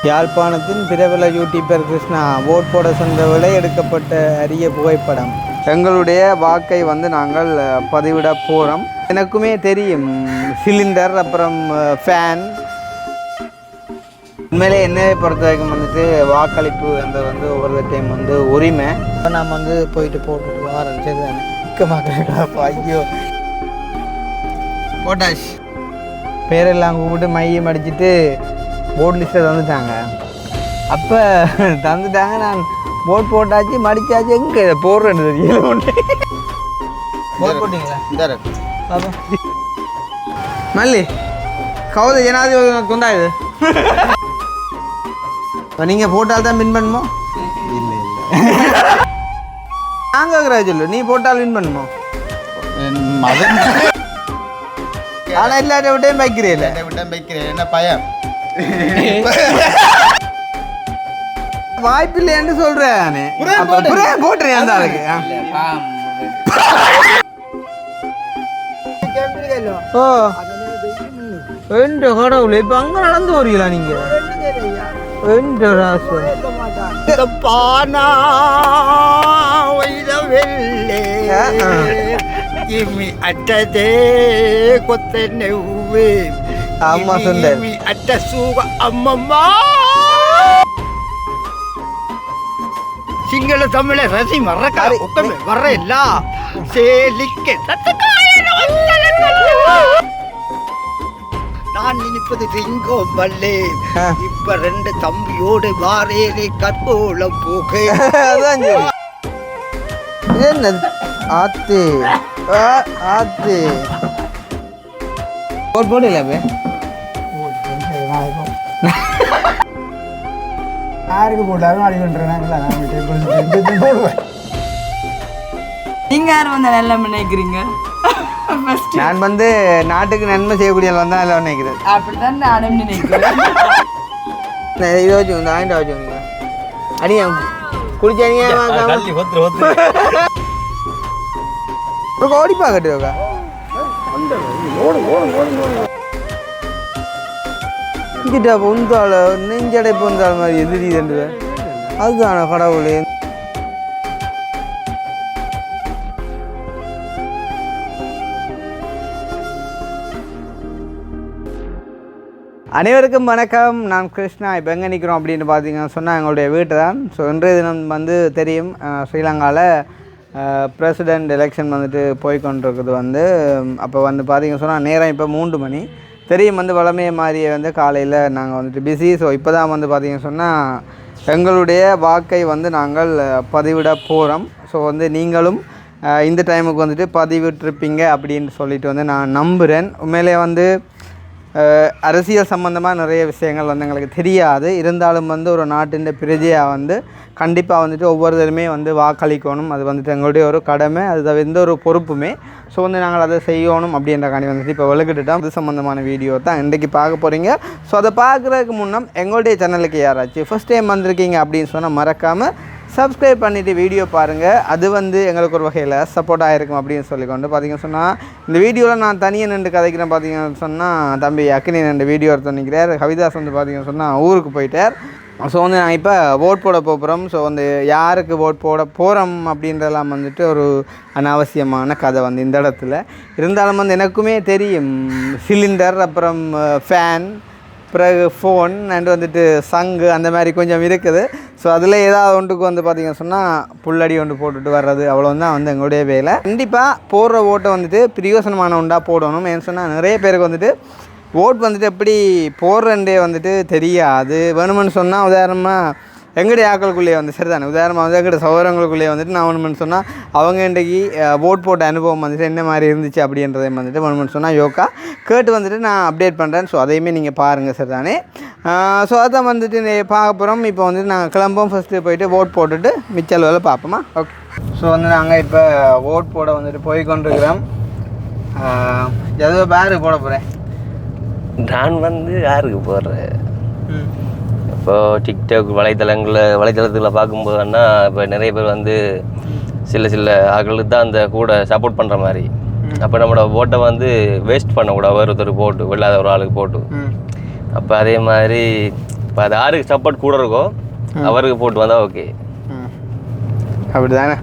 யாழ்ப்பாணத்தின் பிரபல YouTuber Krishna vote போட சென்ற வேளை எடுக்கப்பட்ட அரிய புகைப்படம். எங்களுடைய வாக்கை வந்து நாங்கள் பதிவிட போகிறோம். எனக்குமே தெரியும் சிலிண்டர் அப்புறம் ஃபேன். உண்மையிலே என்னை பொறுத்த வரைக்கும் வந்துட்டு வாக்களிப்பு என்றது வந்து ஒவ்வொரு டைம் வந்து உரிமை. இப்போ நான் வந்து போயிட்டு போட்டுட்டு வரேன். சரிதானே முக்கியமாக ஐயோ போட்டாஷ் பேரெல்லாம் கூப்பிட்டு மையம் அடிச்சுட்டு போர்ட் லிஸ்ட்டை தந்துட்டாங்க. அப்போ தந்துட்டாங்க, நான் போட் போட்டாச்சு மடித்தாச்சு. எங்கே இதை போடுறேன்னு தெரியல. ஒன்று போட் போட்டிங்களா பாப்பா மல்லி கவுத ஜனாதிபதி கொண்டாது. இப்போ நீங்கள் போட்டால் தான் வின் பண்ணுமோ? இல்லை இல்லை நாங்கள் சொல்லு, நீ போட்டால் வின் பண்ணுமோ? ஆனால் இல்லாட்ட விட்டையும் வைக்கிறேன் வைக்கிறேன் என்ன பயம் வாய்ப்பு இல்லைன்னு சொல்றேன். போட்டுறேன் அந்த ஆளுக்கு. ஓ என்ற கடவுள் இப்ப அங்க நடந்து வரீங்களா நீங்க? அட்டதே கொத்த நெவ்வு ஆமா சுந்தர் அட்ட சூக அம்மம்மா சிங்கள தமிழ ரசி மறக்க ஒக்கமே வரல சேலிக்க நான் நினைப்பது ரிங்கோ பல்லே. இப்ப ரெண்டு தம்பியோடு வாரேரே கற்போலம் போக என்ன ஆத்து ஆத்து போடல யாருக்கு போட்டாலும் அடி பண்ணுறேன் போடுவேன். நீங்க யார் வந்து நல்லா நினைக்கிறீங்க? நான் வந்து நாட்டுக்கு நன்மை செய்யக்கூடிய வந்தா நல்லா நினைக்கிறேன். அப்படிதான் நானும் நினைக்கிறேன். இதை வச்சு ஆயிரம் வச்சுங்க அடியா குடிச்சாங்க ஓடி பார்க்கட்டு கிட்ட பொந்தாள் நெஞ்சடை பொந்தாள் மாதிரி எதிரிது. அதுதான கடவுளே. அனைவருக்கும் வணக்கம். நான் கிருஷ்ணா. இப்போ எங்கே நிற்கிறோம் அப்படின்னு பார்த்தீங்கன்னா சொன்னால் எங்களுடைய வீட்டு தான். ஸோ இன்றைய தினம் வந்து தெரியும் ஸ்ரீலங்காவில் பிரசிடெண்ட் எலெக்ஷன் வந்துட்டு போய்கொண்டிருக்குது. வந்து அப்போ வந்து பார்த்தீங்கன்னு சொன்னால் நேரம் இப்போ 3 மணி தெரியும். வந்து வளமையை மாதிரியே வந்து காலையில் நாங்கள் வந்துட்டு பிஸி. ஸோ இப்போ தான் வந்து பார்த்தீங்கன்னு சொன்னால் எங்களுடைய வாக்கை வந்து நாங்கள் பதிவிட போகிறோம். ஸோ வந்து நீங்களும் இந்த டைமுக்கு வந்துட்டு பதிவிட்டிருப்பீங்க அப்படின்னு சொல்லிட்டு வந்து நான் நம்புகிறேன். உண்மையிலே வந்து அரசியல் சம்மந்தமாக நிறைய விஷயங்கள் வந்து எங்களுக்கு தெரியாது. இருந்தாலும் வந்து ஒரு நாட்டின் பிரஜையாக வந்து கண்டிப்பாக வந்துட்டு ஒவ்வொருத்தருமே வந்து வாக்களிக்கணும். அது வந்துட்டு எங்களுடைய ஒரு கடமை, அது எந்த ஒரு பொறுப்புமே. ஸோ வந்து நாங்கள் அதை செய்யணும் அப்படின்றக்காண்டி வந்துட்டு இப்போ விளக்கிட்டுட்டோம். அது சம்மந்தமான வீடியோ தான் இன்றைக்கி பார்க்க போகிறீங்க. ஸோ அதை பார்க்குறதுக்கு முன்னே எங்களுடைய சேனலுக்கு யாராச்சும் ஃபஸ்ட் டைம் வந்திருக்கீங்க அப்படின்னு சொன்னால் மறக்காமல் சப்ஸ்கிரைப் பண்ணிவிட்டு வீடியோ பாருங்கள். அது வந்து எங்களுக்கு ஒரு வகையில் சப்போர்ட்டாக இருக்கும் அப்படின்னு சொல்லிக்கொண்டு பார்த்தீங்கன்னு சொன்னால் இந்த வீடியோவில் நான் தனியாக நின்று கதைக்கிறேன். பார்த்தீங்கன்னு சொன்னால் தம்பி அக்கினி 2 வீடியோ எடுத்து நிற்கிறார். கவிதாஸ் வந்து பார்த்தீங்கன்னு சொன்னால் ஊருக்கு போயிட்டார். ஸோ வந்து நான் இப்போ ஓட் போட போகிறோம். ஸோ வந்து யாருக்கு ஓட் போட போகிறோம் அப்படின்றலாம் வந்துட்டு ஒரு அனாவசியமான கதை வந்து இந்த இடத்துல. இருந்தாலும் வந்து எனக்குமே தெரியும் சிலிண்டர் அப்புறம் ஃபேன் பிறகு ஃபோன் அண்ட் வந்துட்டு சங்கு அந்த மாதிரி கொஞ்சம் இருக்குது. ஸோ அதில் ஏதாவது ஒன்றுக்கு வந்து பார்த்திங்கன்னு சொன்னால் புல்லடி ஒன்று போட்டுட்டு வர்றது அவ்வளோதான் வந்து எங்களுடைய வேலை. கண்டிப்பாக போடுற ஓட்டை வந்துட்டு பிரயோசனமான ஒன்றாக போடணும். ஏன்னு சொன்னால் நிறைய பேருக்கு வந்துட்டு ஓட் வந்துட்டு எப்படி போடுறேன்டே வந்துட்டு தெரியாது. வேணுமென்னு சொன்னால் உதாரணமாக எங்களுடைய ஆக்களுக்குள்ளேயே வந்து சரிதானே, உதாரணமாக வந்து எங்களுடைய சகோதரங்களுக்குள்ளேயே வந்துட்டு நான் வேணுமென்னு சொன்னால் அவங்க இன்றைக்கி ஓட் போட்ட அனுபவம் வந்துட்டு என்ன மாதிரி இருந்துச்சு அப்படின்றதையும் வந்துட்டு வேணுமென்னு சொன்னால் யோகா கேட்டு வந்துட்டு நான் அப்டேட் பண்ணுறேன். ஸோ அதையுமே நீங்கள் பாருங்கள் சரிதானே. ஸோ அதான் வந்துட்டு பார்க்க போகிறோம். இப்போ வந்துட்டு நாங்கள் கிளம்போம். ஃபஸ்ட்டு போயிட்டு ஓட் போட்டுட்டு மிச்சல் வேலை பார்ப்போமா? ஓகே. ஸோ வந்து நாங்கள் இப்போ ஓட் போட வந்துட்டு போய்கொண்டிருக்கிறோம். எதுவும் பேருக்கு போட போகிறேன். நான் வந்து யாருக்கு போடுறேன் இப்போ டிக்டாக் வலைத்தளத்தில் பார்க்கும்போதுன்னா இப்போ நிறைய பேர் வந்து சில ஆட்களுக்கு தான் அந்த கூட சப்போர்ட் பண்ணுற மாதிரி. அப்போ நம்மளோட ஓட்டை வந்து வேஸ்ட் பண்ணக்கூடாது, ஒருத்தர் போட்டு இல்லாத ஒரு ஆளுக்கு போட்டு. அப்போ அதே மாதிரி இப்போ அது யாருக்கு சப்போர்ட் கூட இருக்கோ அவருக்கு போட்டு வந்தால் ஓகே. அப்படி தானே,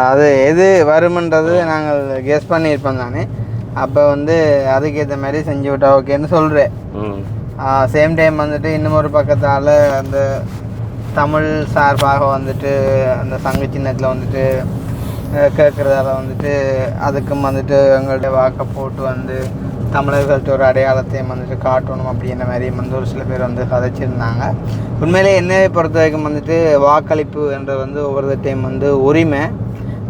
அது எது வருமன்றது நாங்கள் கெஸ் பண்ணியிருப்போம் தானே. அப்போ வந்து அதுக்கேற்ற மாதிரி செஞ்சு விட்டா ஓகேன்னு சொல்கிறேன். சேம் டைம் வந்துட்டு இன்னும் ஒரு பக்கத்தால் அந்த தமிழ் சார்பாக வந்துட்டு அந்த சங்க சின்னத்தில் வந்துட்டு கேட்குறதால வந்துட்டு அதுக்கும் வந்துட்டு எங்கள்கிட்ட வாக்கை போட்டு வந்து தமிழர்கள்ட்ட ஒரு அடையாளத்தையும் வந்துட்டு காட்டணும் அப்படின்ற மாதிரி வந்து ஒரு சில பேர் வந்து கதைச்சிருந்தாங்க. உண்மையிலே என்னை பொறுத்த வரைக்கும் வந்துட்டு வாக்களிப்பு என்ற வந்து ஒவ்வொரு டைம் வந்து உரிமை.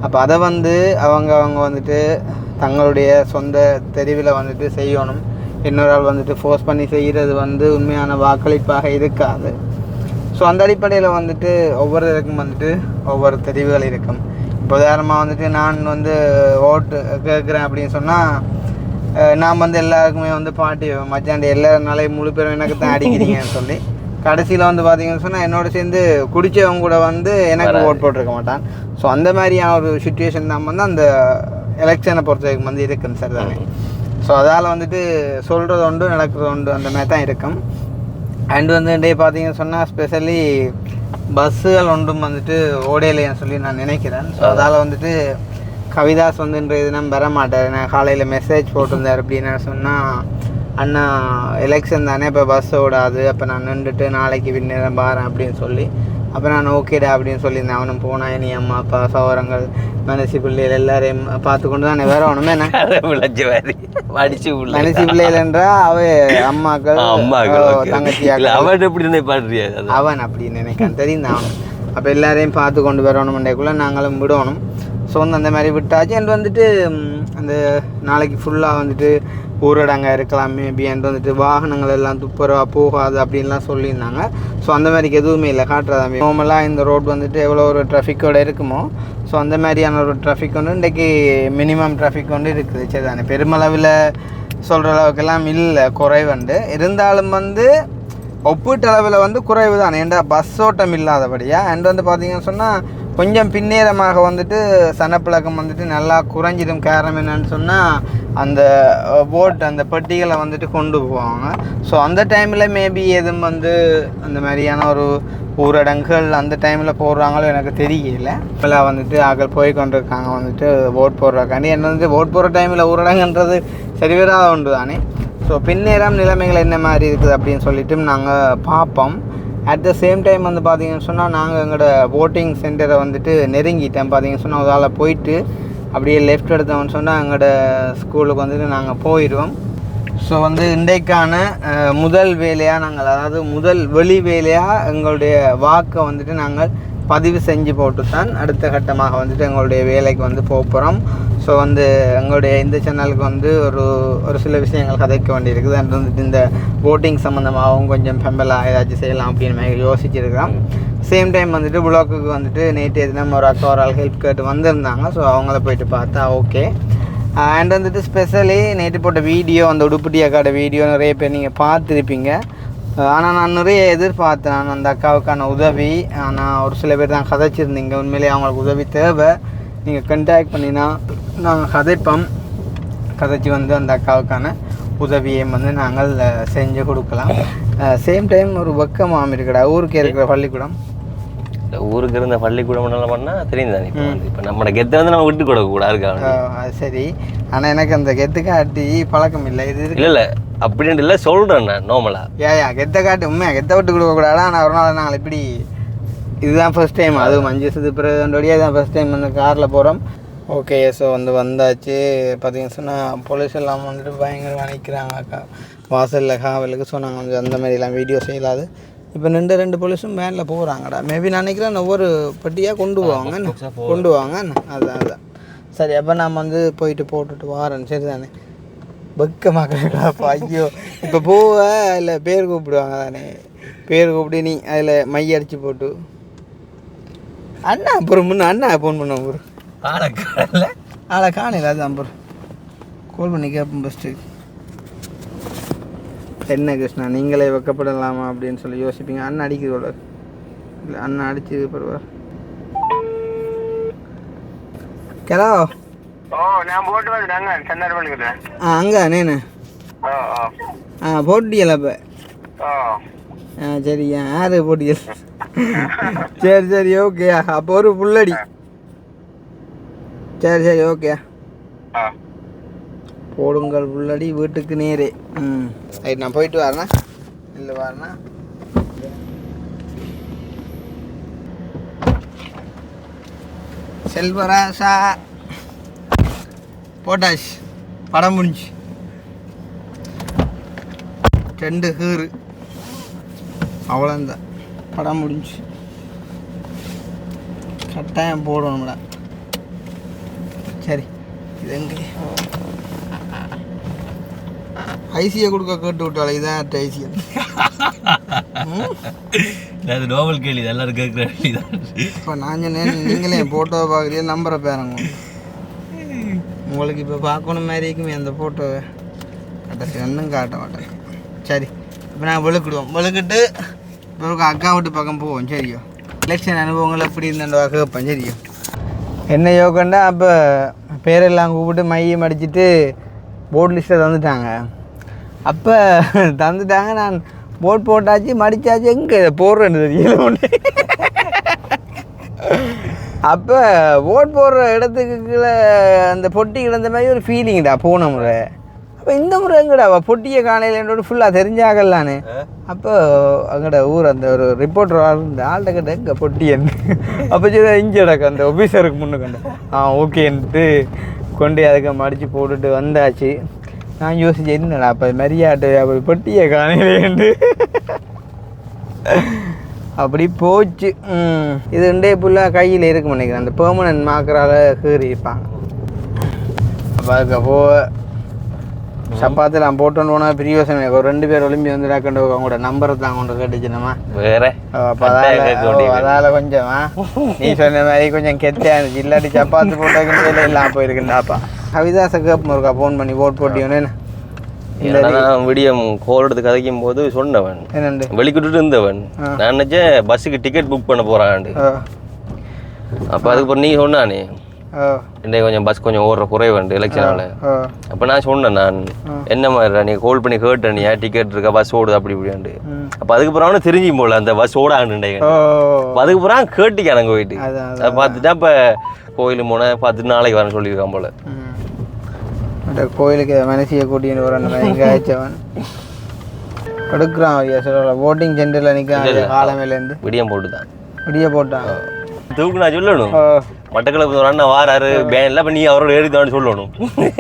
அப்போ அதை வந்து அவங்க வந்துட்டு தங்களுடைய சொந்த தெரிவில் வந்துட்டு செய்யணும். இன்னொரு ஆள் வந்துட்டு ஃபோர்ஸ் பண்ணி செய்கிறது வந்து உண்மையான வாக்களிப்பாக இருக்காது. ஸோ அந்த அடிப்படையில் வந்துட்டு ஒவ்வொருத்தருக்கும் வந்துட்டு ஒவ்வொரு தெரிவுகள் இருக்கும். இப்போ உதாரணமாக வந்துட்டு நான் வந்து ஓட்டு கேட்குறேன் அப்படின்னு சொன்னால் நான் வந்து எல்லாருக்குமே வந்து பாட்டி மச்சாண்டி எல்லாருனாலே முழு பேரும் எனக்கு தான் அடிக்கிறீங்கன்னு சொல்லி கடைசியில் வந்து பார்த்தீங்கன்னு சொன்னால் என்னோட சேர்ந்து குடித்தவங்க கூட வந்து எனக்கு ஓட் போட்டிருக்க மாட்டான். ஸோ அந்த மாதிரியான ஒரு சுச்சுவேஷன் தான் வந்து அந்த எலெக்ஷனை பொறுத்த வரைக்கும் வந்து இருக்குன்னு சார் தானே. ஸோ அதால் வந்துட்டு சொல்கிறது உண்டு நடக்கிறது உண்டு அந்த மாதிரி தான் இருக்கும். அண்ட் வந்து பார்த்தீங்கன்னு சொன்னால் ஸ்பெஷலி பஸ்ஸுகள் ஒன்றும் வந்துட்டு ஓடையிலேன்னு சொல்லி நான் நினைக்கிறேன். ஸோ அதால் வந்துட்டு கவிதாஸ் வந்து இன்றைய தினம் வர மாட்டார். நான் காலையில் மெசேஜ் போட்டிருந்தார் அப்படின்னு சொன்னால் அண்ணா எலெக்ஷன் தானே இப்போ பஸ் ஓடாது, அப்போ நான் நின்றுட்டு நாளைக்கு பின்னேரம் பாறேன் அப்படின்னு சொல்லி அப்போ நான் ஓகேடா அப்படின்னு சொல்லியிருந்தேன். அவனும் போனான் நீ அம்மா அப்பா சகோதரங்கள் மனசி பிள்ளைகள் எல்லாரையும் பார்த்து கொண்டு தான் வேற ஒன்றுமே என்ன மனசி பிள்ளைகள் என்றால் அவ அம்மாக்கள் தங்கச்சியாக்கள் அவன் அப்படின்னு நினைக்கான் தெரியும் அவன். அப்போ எல்லாரையும் பார்த்து கொண்டு வரணும்ன்றக்குள்ளே நாங்களும் விடணும். ஸோ வந்து அந்த மாதிரி விட்டாச்சு. அண்ட் வந்துட்டு அந்த நாளைக்கு ஃபுல்லாக வந்துட்டு ஊரடங்க இருக்கலாம் மேபி. அண்ட் வந்துட்டு வாகனங்கள் எல்லாம் துப்புரவாக போகாது அப்படின்லாம் சொல்லியிருந்தாங்க. ஸோ அந்த மாதிரிக்கு எதுவுமே இல்லை காட்டுறதா. நார்மலாக இந்த ரோட் வந்துட்டு எவ்வளோ ஒரு டிராஃபிக்கோடு இருக்குமோ ஸோ அந்த மாதிரியான ஒரு டிராஃபிக் வந்து இன்றைக்கி மினிமம் டிராஃபிக் வந்து இருக்குது. சரி தானே, பெருமளவில் சொல்கிற அளவுக்கெல்லாம் இல்லை, குறைவுண்டு. இருந்தாலும் வந்து ஒப்பீட்டளவில் வந்து குறைவு தான். ஏன்டா பஸ் ஓட்டம் இல்லாதபடியாக. அண்ட் வந்து பார்த்திங்கன்னு சொன்னால் கொஞ்சம் பின்னேரமாக வந்துட்டு சனப்பழக்கம் வந்துட்டு நல்லா குறைஞ்சிடும். காரணம் என்னன்னு சொன்னால் அந்த போட் அந்த பெட்டிகளை வந்துட்டு கொண்டு போவாங்க. ஸோ அந்த டைமில் மேபி எதுவும் வந்து அந்த மாதிரியான ஒரு ஊரடங்குகள் அந்த டைமில் போடுறாங்களோ எனக்கு தெரியல. இப்போலாம் வந்துட்டு ஆக்கள் போய் கொண்டிருக்காங்க வந்துட்டு ஓட் போடுறக்காண்டி. என்ன வந்துட்டு ஓட் போடுற டைமில் ஊரடங்குன்றது சரிவராக உண்டு தானே. ஸோ பின்னேரம் நிலைமைகள் என்ன மாதிரி இருக்குது அப்படின்னு சொல்லிட்டு நாங்கள் பார்ப்போம். அட் த சேம் டைம் வந்து பார்த்திங்கன்னு சொன்னால் நாங்கள் எங்களோட ஓட்டிங் சென்டரை வந்துட்டு நெருங்கிட்டேன். பார்த்திங்கன்னு சொன்னால் அதால் போயிட்டு அப்படியே லெஃப்ட் எடுத்தோம்னு சொன்னால் எங்களோட ஸ்கூலுக்கு வந்துட்டு நாங்கள் போயிடுவோம். ஸோ வந்து இன்றைக்கான முதல் வேலையாக நாங்கள் அதாவது முதல் வெளி வேலையாக எங்களுடைய வாக்கை வந்துட்டு நாங்கள் பதிவு செஞ்சு போட்டு தான் அடுத்த கட்டமாக வந்துட்டு எங்களுடைய வேலைக்கு வந்து போகிறோம். ஸோ வந்து எங்களுடைய இந்த சேனலுக்கு வந்து ஒரு சில விஷயங்கள் கதைக்க வேண்டியிருக்குது. அண்ட் வந்துட்டு இந்த ஓட்டிங் சம்மந்தமாகவும் கொஞ்சம் பெம்பலாக ஏதாச்சும் செய்யலாம் அப்படின்னு மாதிரி யோசிச்சுருக்கிறோம். சேம் டைம் வந்துட்டு புளாக்குக்கு வந்துட்டு நேற்று தினம் ஒரு அக்கா ஒரு ஆள் ஹெல்ப் கேட்டு வந்திருந்தாங்க. ஸோ அவங்கள போயிட்டு பார்த்தா ஓகே. அண்ட் வந்துட்டு ஸ்பெஷலி நேற்று போட்ட வீடியோ அந்த உடுப்புட்டி அக்காட வீடியோ நிறைய பேர் நீங்கள் பார்த்துருப்பீங்க. ஆனால் நான் நிறைய எதிர்பார்த்தேன் நான் அந்த அக்காவுக்கான உதவி. ஆனால் ஒரு சில பேர் தான் கதைச்சிருந்தீங்க. உண்மையிலேயே அவங்களுக்கு உதவி தேவை, நீங்கள் கான்டாக்ட் பண்ணினா நாங்கள் கதைச்சி வந்து அந்த அக்காவுக்கான உதவியை வந்து நாங்கள் செஞ்சு கொடுக்கலாம். சேம் டைம் ஒரு வெக்கமாக இருக்கடா ஊருக்கு இருக்கிற பள்ளிக்கூடம். ஊருக்கு இருந்த பள்ளிக்கூடம் பண்ணால் தெரியும் தானே. இப்போ நம்ம கெத்தை வந்து நம்ம விட்டு கொடுக்கக்கூடாது. அது சரி, ஆனால் எனக்கு அந்த கெத்து காட்டி பழக்கம் இல்லை. இது இல்லை அப்படின்ட்டு இல்லை சொல்கிறேன் நான் நார்மலாக. கெத்தை காட்டி உண்மையாக கெத்தை விட்டு கொடுக்கக்கூடாது. ஆனால் ஒரு நாள் நாங்கள் இப்படி இதுதான் ஃபர்ஸ்ட் டைம், அதுவும் 5 வருஷத்துக்கு பிறகுடைய தான் ஃபர்ஸ்ட் டைம் வந்து காரில் போகிறோம். ஓகே, ஸோ வந்து வந்தாச்சு. பார்த்தீங்கன்னு சொன்னால் போலீஸ் எல்லாம் வந்துட்டு பயங்கரமாக நிற்கிறாங்க அக்கா வாசலில் காவலுக்கு. ஸோ நாங்கள் வந்து அந்த மாதிரிலாம் வீடியோ செய்யலாது. இப்போ 2 போலீஸும் வேனில் போகிறாங்கடா. மேபி நான் நினைக்கிறேன் ஒவ்வொரு பட்டியாக கொண்டு வாங்க. அதுதான் சரி. அப்போ நான் வந்து போயிட்டு போட்டுட்டு வாரேன். சரி தானே, வெக்கமாக்கா ஐயோ. இப்போ போவ இல்லை பேர் கூப்பிடுவாங்க தானே, பேர் கூப்பிட்டு நீ அதில் மைய அடித்து போட்டு அண்ணா அப்புறம் அண்ணா ஃபோன் பண்ண ஒரு ஆளை காணல. அது அப்புறம் கால் பண்ணி கேட்போம் ஃபஸ்ட்டு. என்ன கிருஷ்ணா நீங்களே வெக்கப்படலாமா அப்படின்னு சொல்லி யோசிப்பீங்க. அண்ணன் அடிக்கிறது இல்லை, அண்ணன் அடிச்சு பரவா கலோ. நான் போட்டு வந்துட்டாங்க சென்னர் பண்ணிக்கிறேன். அங்கே நேனு போட்டியல இப்போ சரி யாரு போட்டியல் சரி சரி ஓகே அப்போ ஒரு புல்லடி சரி சரி ஓகே போடுங்கள் புல்லடி வீட்டுக்கு நேரே ரைட் நான் போயிட்டு வரேண்ணா இல்லை வரேண்ணா செல்வராசா போட்டாச்சு படம் முடிஞ்சு 2 ஹீரு அவ்வளோந்தான் படம் முடிஞ்சு கட்டாயம் போடணும்டா சரி இது எங்கே ஐசியை கொடுக்க கேட்டு விட்டாலே இதான் ஐசியை அது நோபல் கேள்வி எல்லாரும் கேட்குற கேள்வி தான். இப்போ நான் சொன்னேன் நீங்களே ஃபோட்டோவை பார்க்குறீங்க நம்பரை பேருங்க உங்களுக்கு இப்போ பார்க்கணும் மாதிரி இருக்குமே அந்த ஃபோட்டோவை கடைசி ஒன்றும் காட்ட மாட்டேன் சரி இப்போ நான் வெளுக்கிடுவோம் வெளுக்கிட்டு இப்போ அக்கா வீட்டு பக்கம் போவோம் சரியோ எலெக்ஷன் அனுபவங்கள் எப்படி இருந்த கேட்பேன் சரியோ என்ன யோகண்டா அப்போ பேரெல்லாம் கூப்பிட்டு மையம் அடிச்சுட்டு போர்டு லிஸ்ட்டை தந்துட்டாங்க அப்போ தந்துட்டாங்க நான் போட் போட்டாச்சு மடித்தாச்சு எங்கே போடுறேன்னு தெரியல ஒன்று அப்போ ஓட் போடுற இடத்துக்கு கீழே அந்த பொட்டி கிடந்த மாதிரி ஒரு ஃபீலிங்டா போன முறை அப்போ இந்த முறை எங்கடா பொட்டியை காணையில் என்னோட ஃபுல்லாக தெரிஞ்சாகலான்னு அப்போ அங்கட ஊர் அந்த ஒரு ரிப்போர்ட்டர் இந்த ஆள்கிட்ட கிட்ட எங்கே பொட்டியன்னு அப்போ சரி இங்கேடக்கு அந்த ஆஃபீஸருக்கு முன்னுக்கண்ட ஓகேன்ட்டு கொண்டு அதுக்கு மடித்து போட்டுட்டு வந்தாச்சு நான் யோசிச்சேன் என்னடா அப்போ மரியாட்டு அப்போ பொட்டியை காணையிலேண்டு அப்படி போச்சு இது 2 ஃபுல்லாக கையில் இருக்கும் நினைக்கிறேன் அந்த பெர்மனன்ட் மார்க்கரால் கீறி இருப்பாங்க அப்போ அதுக்கு போ சப்பாத்தில் நான் போட்டோன்னு போனால் பெரிய யோசனை எனக்கு ஒரு 2 பேர் ஒலிம்பி வந்து கண்டு அவங்களோட நம்பரை தான் கொண்டு கேட்டுச்சுனமா வேற அப்போ அதால் கொஞ்சம் நீ சொன்ன மாதிரி கொஞ்சம் கெட்டியாக இருந்துச்சு இல்லாட்டி சப்பாத்தி போட்டாக்கு வேலை இல்லாமல் போயிருக்குண்டாப்பா கவிதாசை கேட்போம் இருக்கா ஃபோன் பண்ணி ஓட் போட்டியோன்னு விடியம் கோல் எடுத்து கதைக்கும் போது சொன்னவன் என்னண்டு வெளிக்கிட்டு இருந்தவன் நான் நினைச்சேன் பஸ்ஸுக்கு டிக்கெட் புக் பண்ண போறான் அப்போ அதுக்கப்புறம் நீ சொன்னானே இன்றைக்கு கொஞ்சம் பஸ் கொஞ்சம் ஓடுற குறைவுண்டு எலெக்ஷனால அப்போ நான் சொன்னேன் நான் என்ன மாதிரி நீ கால் பண்ணி கேட்டேன் நீ டிக்கெட் இருக்கா பஸ் ஓடுது அப்படி இப்படியாண்டு அப்போ அதுக்கப்புறம் அவனு தெரிஞ்சு போல அந்த பஸ் ஓடாண்டு அதுக்கப்புறம் கேட்டுக்க நாங்கள் போயிட்டு அதை பார்த்துட்டா இப்போ கோயிலுக்கு போனேன் பார்த்துட்டு நாளைக்கு வரேன்னு சொல்லியிருக்கான் போல கோயிலுக்கு மனசியை கூட்டின்னு வரணும் எங்கே ஆச்சவன் எடுக்கிறான் ஐயா சொல்ல ஓட்டிங் சென்டரில் நிற்கிறான் காலமேலேருந்து விடியம் போட்டு தான் விடிய போட்டான் தூக்கு நான் சொல்லணும் மட்டக்களப்பு ஒரு அண்ணன் வாராரு பேன்ல அப்போ நீ அவரோட ஏறிதான்னு சொல்லணும்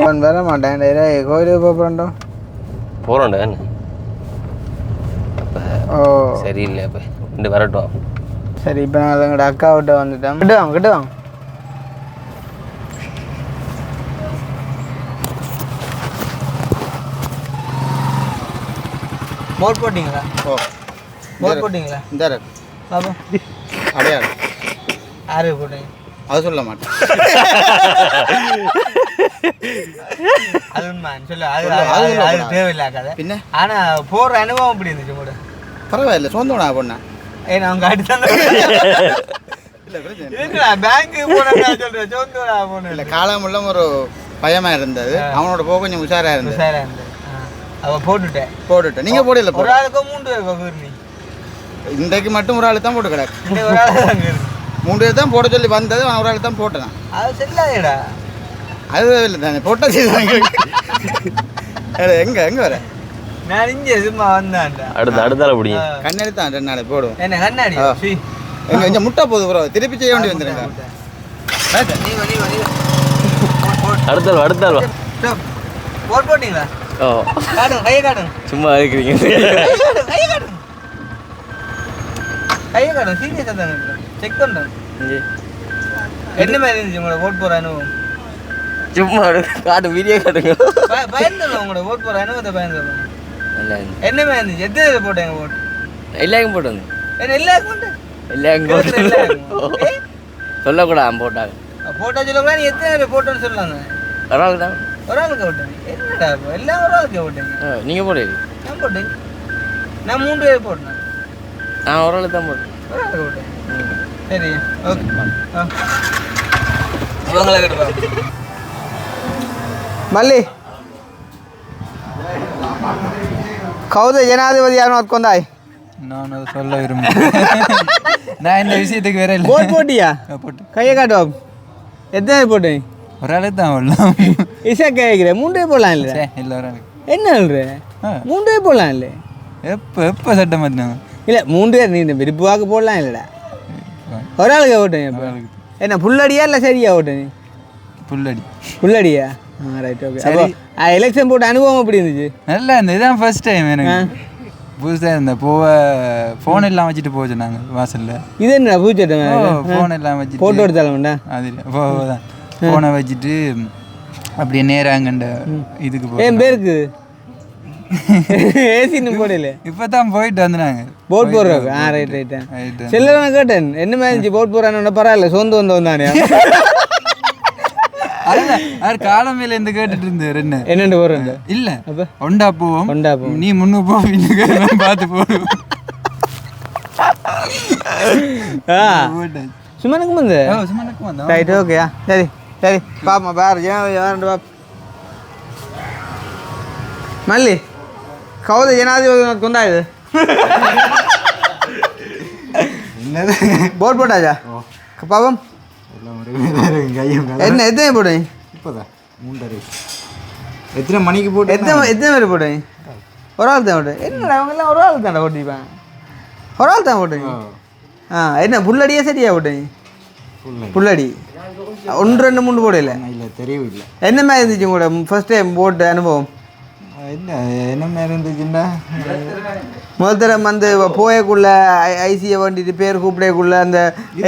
அவன் வர மாட்டேன் கோயிலுக்கு போகிறோம் போகிறோண்டா ஓ சரியில்லை அப்போ இந்த வரட்டும் சரி இப்போ நான் எங்களோட அக்கா விட்ட வந்துட்டேன் கிட்டுவாங்க போட் போட்டிங்களா ஓ போட் போட்டிங்களா இந்த பாப்பா அடையாளம் யாரு போட்டீங்க அது சொல்ல மாட்டேன் அது உண்மைன்னு சொல்லு அது தேவையில்லை கதை பின்ன ஆனால் போடுற அனுபவம் எப்படி இருந்துச்சு கூட பரவாயில்ல சொந்தோடா பொண்ணா ஏன்னா அவங்க அடி தந்த பேங்க்கு போனேன் சொல்கிறேன் சொந்தோடா போனேன் இல்லை காலமுள்ள ஒரு பயமாக இருந்தது அவனோட போக கொஞ்சம் உஷாராக இருந்தது உஷாராக இருந்தது அவள் போட்டுட்டேன் நீங்கள் போடல ஒரு ஆளுக்கோ 3 பேருக்கோ நீ இன்றைக்கு மட்டும் ஒரு ஆள் தான் போட்டு கிடக்கு ஒரு ஆள் தான் 3 பேர் தான் போட சொல்லி வந்தது அவன் ஒரு ஆள் தான் போட்டதான் அது செல்லாதேடா அது இல்லை தானே போட்டா சரி எங்கே வர நான் இங்கே சும்மா வந்தான்டா அடுத்தால பிடிங்க கண்ணாடி தான் 2 நாளைக்கு போடுவோம் என்ன கண்ணாடி எங்க கொஞ்சம் முட்டை போகுது ப்ரோ திருப்பி செய்ய வேண்டி வந்துருங்க அடுத்தால் வா போட் போட்டிங்களா ஓ காட்டுங்க கையை காட்டுங்க சும்மா இருக்கிறீங்க கையை காட்டுங்க சீரியஸாக தானே செக் பண்ணுறேன் என்ன மாதிரி இருந்துச்சு உங்களோட ஓட் போகிற அனுபவம் சும்மா காட்டு வீடியோ காட்டுங்க பயந்துடும் உங்களோட ஓட் போகிற அனுபவத்தை பயந்துடும் என்ன மாதிரி இருந்துச்சு எத்தனை பேர் போட்டேங்க ஓட்டு எல்லாருக்கும் போட்டு வந்து என்ன எல்லாருக்கும் போட்டு எல்லாருக்கும் போட்டு சொல்லக்கூடாது போட்டாங்க போட்டோ சொல்லக்கூடாது நீ எத்தனை பேர் போட்டோன்னு சொல்லலாங்க ஒரு ஆள் தான் ஒரு ஆளுக்கு ஓட்டேங்க என்னடா எல்லாம் ஒரு ஆளுக்கு ஓட்டேங்க நீங்கள் போடுங்க நான் போட்டேங்க நான் 3 பேர் போட்டேன் நான் ஒரு ஆள் தான் போட்டேன் ஒரு ஆளுக்கு ஓட்டேன் சரி ஓகே இவங்கள கிட்ட మళ్ళీ కౌద జనాధిపతి ಯಾರು ಹೊತ್ಕೊಂಡಾಯ್ நான் அதை சொல்ல விரும்புகிறேன். நான் இந்த விஷயத்துக்கு வேற இல்லை. போட் போட்டியா போட்டு கையை காட்டுவோம். எத்தனை போட்டேன்? ஒரு ஆளுக்கு தான் வரலாம். இசை கேட்குறேன் 3 போடலாம் இல்லை? இல்லை ஒரு ஆளுக்கு என்ன சொல்ற? 3 போடலாம் இல்லை? எப்போ சட்டம் மாற்றினாங்க? இல்லை 3 பேர் நீ விருப்புவாக்கு போடலாம் இல்லைடா. ஒரு ஆளுக்கு ஓட்டேன் எப்போ? என்ன புல்லடியா இல்லை சரியா ஓட்டேன்? புல்லடி. புல்லடியா? Right okay. அப்போ எலெக்ஷன் போட்ட அனுபவம் எப்படி இருந்துச்சு? நல்லா இருந்தது. இதுதான் ஃபர்ஸ்ட் டைம் எனக்கு. புதுசாக இருந்தேன். ஃபோன் எல்லாம் வச்சுட்டு போக சொன்னாங்க வாசலில். இது என்ன பூச்சட்டம்? ஃபோன் எல்லாம் வச்சுட்டு ஃபோட்டோ எடுத்தாலும்டா? அது தான் ஃபோனை வச்சுட்டு அப்படியே நேராங்கண்ட இதுக்கு போய் என் பேருக்கு ஏசின்னு போடல. இப்போ தான் போயிட்டு வந்துனாங்க போட் போடுறாங்க. ரைட் ரைட்டா. செல்லவன கேட்டேன் என்ன மாதிரி இருந்துச்சு போட் போடுறான்னு. பரவாயில்ல சொந்த வந்தானே. அதுதான் காலம் மேல இருந்து கேட்டுட்டு இருந்தாரு. என்னென்னு போடுறேன் இல்ல ஒண்டா போவோம் நீ முன்னு போவீங்க பார்த்து போடுவோம். சுமனுக்கு வந்து ரைட் ஓகேயா? சரி சரி பாப்பா பாரு யாரு பாப் மல்லி கவுத ஜனாதிபதி கொண்டா இது போட் போட்டாச்சா பாப்பம்? என்ன எத்தனை போட்டேன்? இப்போதான் 3:30. எத்தனை மணிக்கு போட்டு எத்தனை பேர் போட்டேன்? ஒரு ஆள் தான் போட்டேன். என்னடா அவங்க எல்லாம் ஒரு ஆள் தானே போட்டிருப்பேன். ஒரு ஆள் தான் போட்டேன். என்ன புல்லடியா சரியா போட்டேன்? புல்லடி 1 2 3 போடல. இல்லை தெரியவும் இல்லை. என்ன மாதிரி இருந்துச்சு உங்களோட ஃபர்ஸ்ட் டைம் போட்டு அனுபவம்? இல்லை என்ன மாதிரி இருந்துச்சுன்னா முதல் தரம் வந்து போயக்குள்ள ஐசியை வேண்டிட்டு பேர் கூப்பிடக்குள்ள அந்த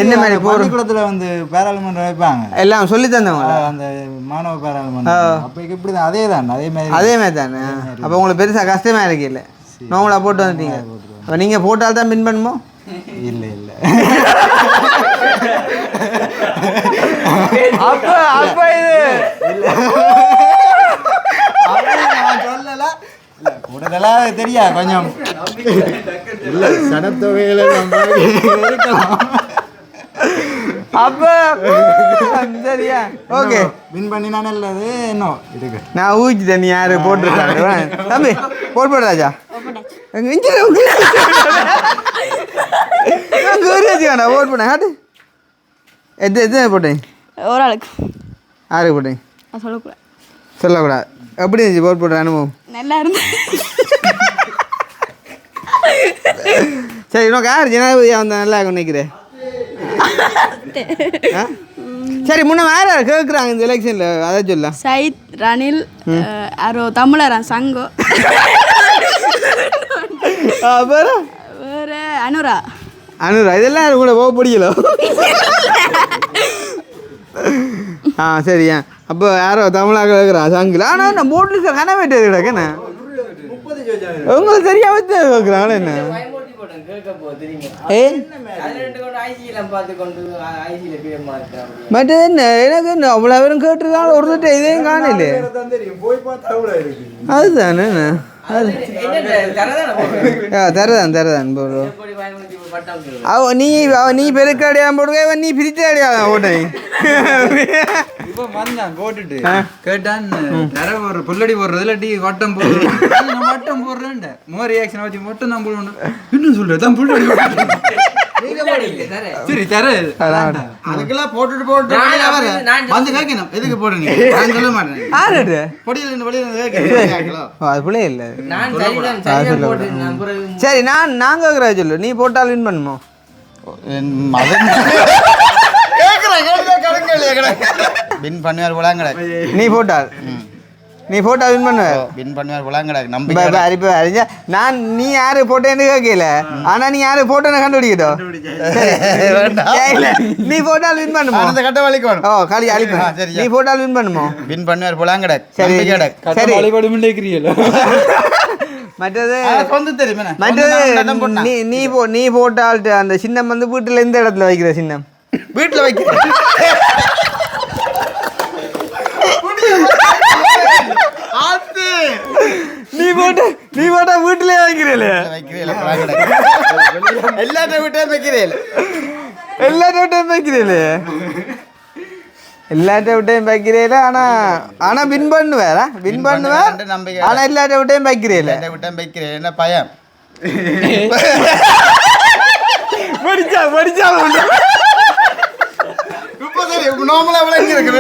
என்ன மாதிரி பள்ளிக்கூடத்தில் வந்து பாராளுமன்றம் வைப்பாங்க எல்லாம் சொல்லி தந்தவங்க அந்த மாணவ பாராளுமன்றம். அப்போ இப்படி தான் அதே மாதிரி தானே. அப்போ உங்களுக்கு பெருசாக கஷ்டமாக இருக்கு இல்லை? நோங்களா போட்டு வந்துட்டீங்க. அப்போ நீங்கள் போட்டால் தான் பின் பண்ணுமோ? இல்லை இல்லை அப்போ அப்போ இது சொல்லல கூடுதலாக தெரியா கொஞ்சம் இல்லை சனத்தொகையில் இருக்கலாம். அப்போ சரியா ஓகே வின் பண்ணினா நல்லது. இன்னும் இருக்கு நான் ஊக்கிட்டேன். நீ யாரு போட்டுருக்காங்க தம்பி போட் போடுறாஜா ஓட் பண்ணேன் ஹாட்டு எத்தனை போட்டேன்? ஒரு ஆளுக்கு. யாருக்கு போட்டேன்? சொல்லக்கூடாது சொல்லக்கூடாது. எப்படி இருந்துச்சு போட் போடுற அனுபவம்? நல்லா இருந்து. சரி உனக்கு யார் ஜனாதிபதியாக வந்தால் நல்லா இருக்கும் நினைக்கிறேன்? சரி முன்ன வேறு யார் கேட்குறாங்க இந்த எலெக்ஷனில் அதை சொல்லலாம். சயித் ரணில் யாரோ தமிழரா சங்கோ அப்புறம் வேறு அனுரா இதெல்லாம் கூட போக பிடிக்கல. சரியா அப்போ யாரோ தமிழாக கேட்குறான் சங்கில். ஆனால் நான் போட்டில் கனவேட்டு கிடக்கண்ணே உங்களுக்கு தெரியாம கேட்குறாங்களே என்ன? மற்றது என்ன எனக்கு என்ன அவ்வளோ பேரும் கேட்டுருக்காங்க ஒருத்தட்ட இதையும் காணல. அதுதானே தரதான் ப்ரோ. நீ பெருக்கு அடையாம போடுவ நீ பிரிச்சு அடையாதான் போட்டேன். இப்போ வந்தான் போட்டுட்டு கேட்டான் தர ஒரு புல்லடி போடுறதுல டீ வட்டம் போடுறேன் வட்டம் போடுறேன் மோர் ரியாக்ஷன் வச்சு மட்டும் தான் போடுவோம். இன்னும் சொல்றேன் புல்லடி சரி தர அதுக்கெல்லாம் போட்டுட்டு வந்து கேட்கணும் எதுக்கு போடுறீங்க? நான் சொல்ல மாட்டேன். பொடியில் அது பிள்ளை இல்லை. சரி நான் கேட்குறா சொல்லு நீ போட்டால் வின் பண்ணுமோ? வின் பண்ணுவார் விளாங்கடா. நீ போட்டா வின் பண்ணுவ. வின் பண்ணுவார் விளாங்கடா நம்பிக்கை. இப்போ அறிஞ்சா நான் நீ யாரு போட்டேன்னு கேட்கல. ஆனால் நீ யாரு போட்டோன்னு கண்டுபிடிக்கட்டும். நீ போட்டால் வின் பண்ணுமோ? அந்த கட்ட வலிக்கணும். ஓ காலி அழிப்பேன். நீ போட்டால் வின் பண்ணுமோ? வின் பண்ணுவார் விளாங்கடா. சரி சரி மற்றது நீ போட்டால் அந்த சின்னம் வந்து வீட்டில் எந்த இடத்துல வைக்கிற சின்னம்? வீட்டில் வைக்கிற நீ போட்டா வீட்டிலே வைக்கிறீல? எல்லாத்த வீட்டையும் வைக்கிறேன். எல்லாத்த விட்டையும் வைக்கிறீல. ஆனா வின் பண்ணுவேன். ஆனா எல்லாத்த விட்டையும் வைக்கிறீல. விட்டையும் வைக்கிறேன். என்ன பயம் படிச்சா இப்போ சரி நார்மலா விளங்கி இருக்கு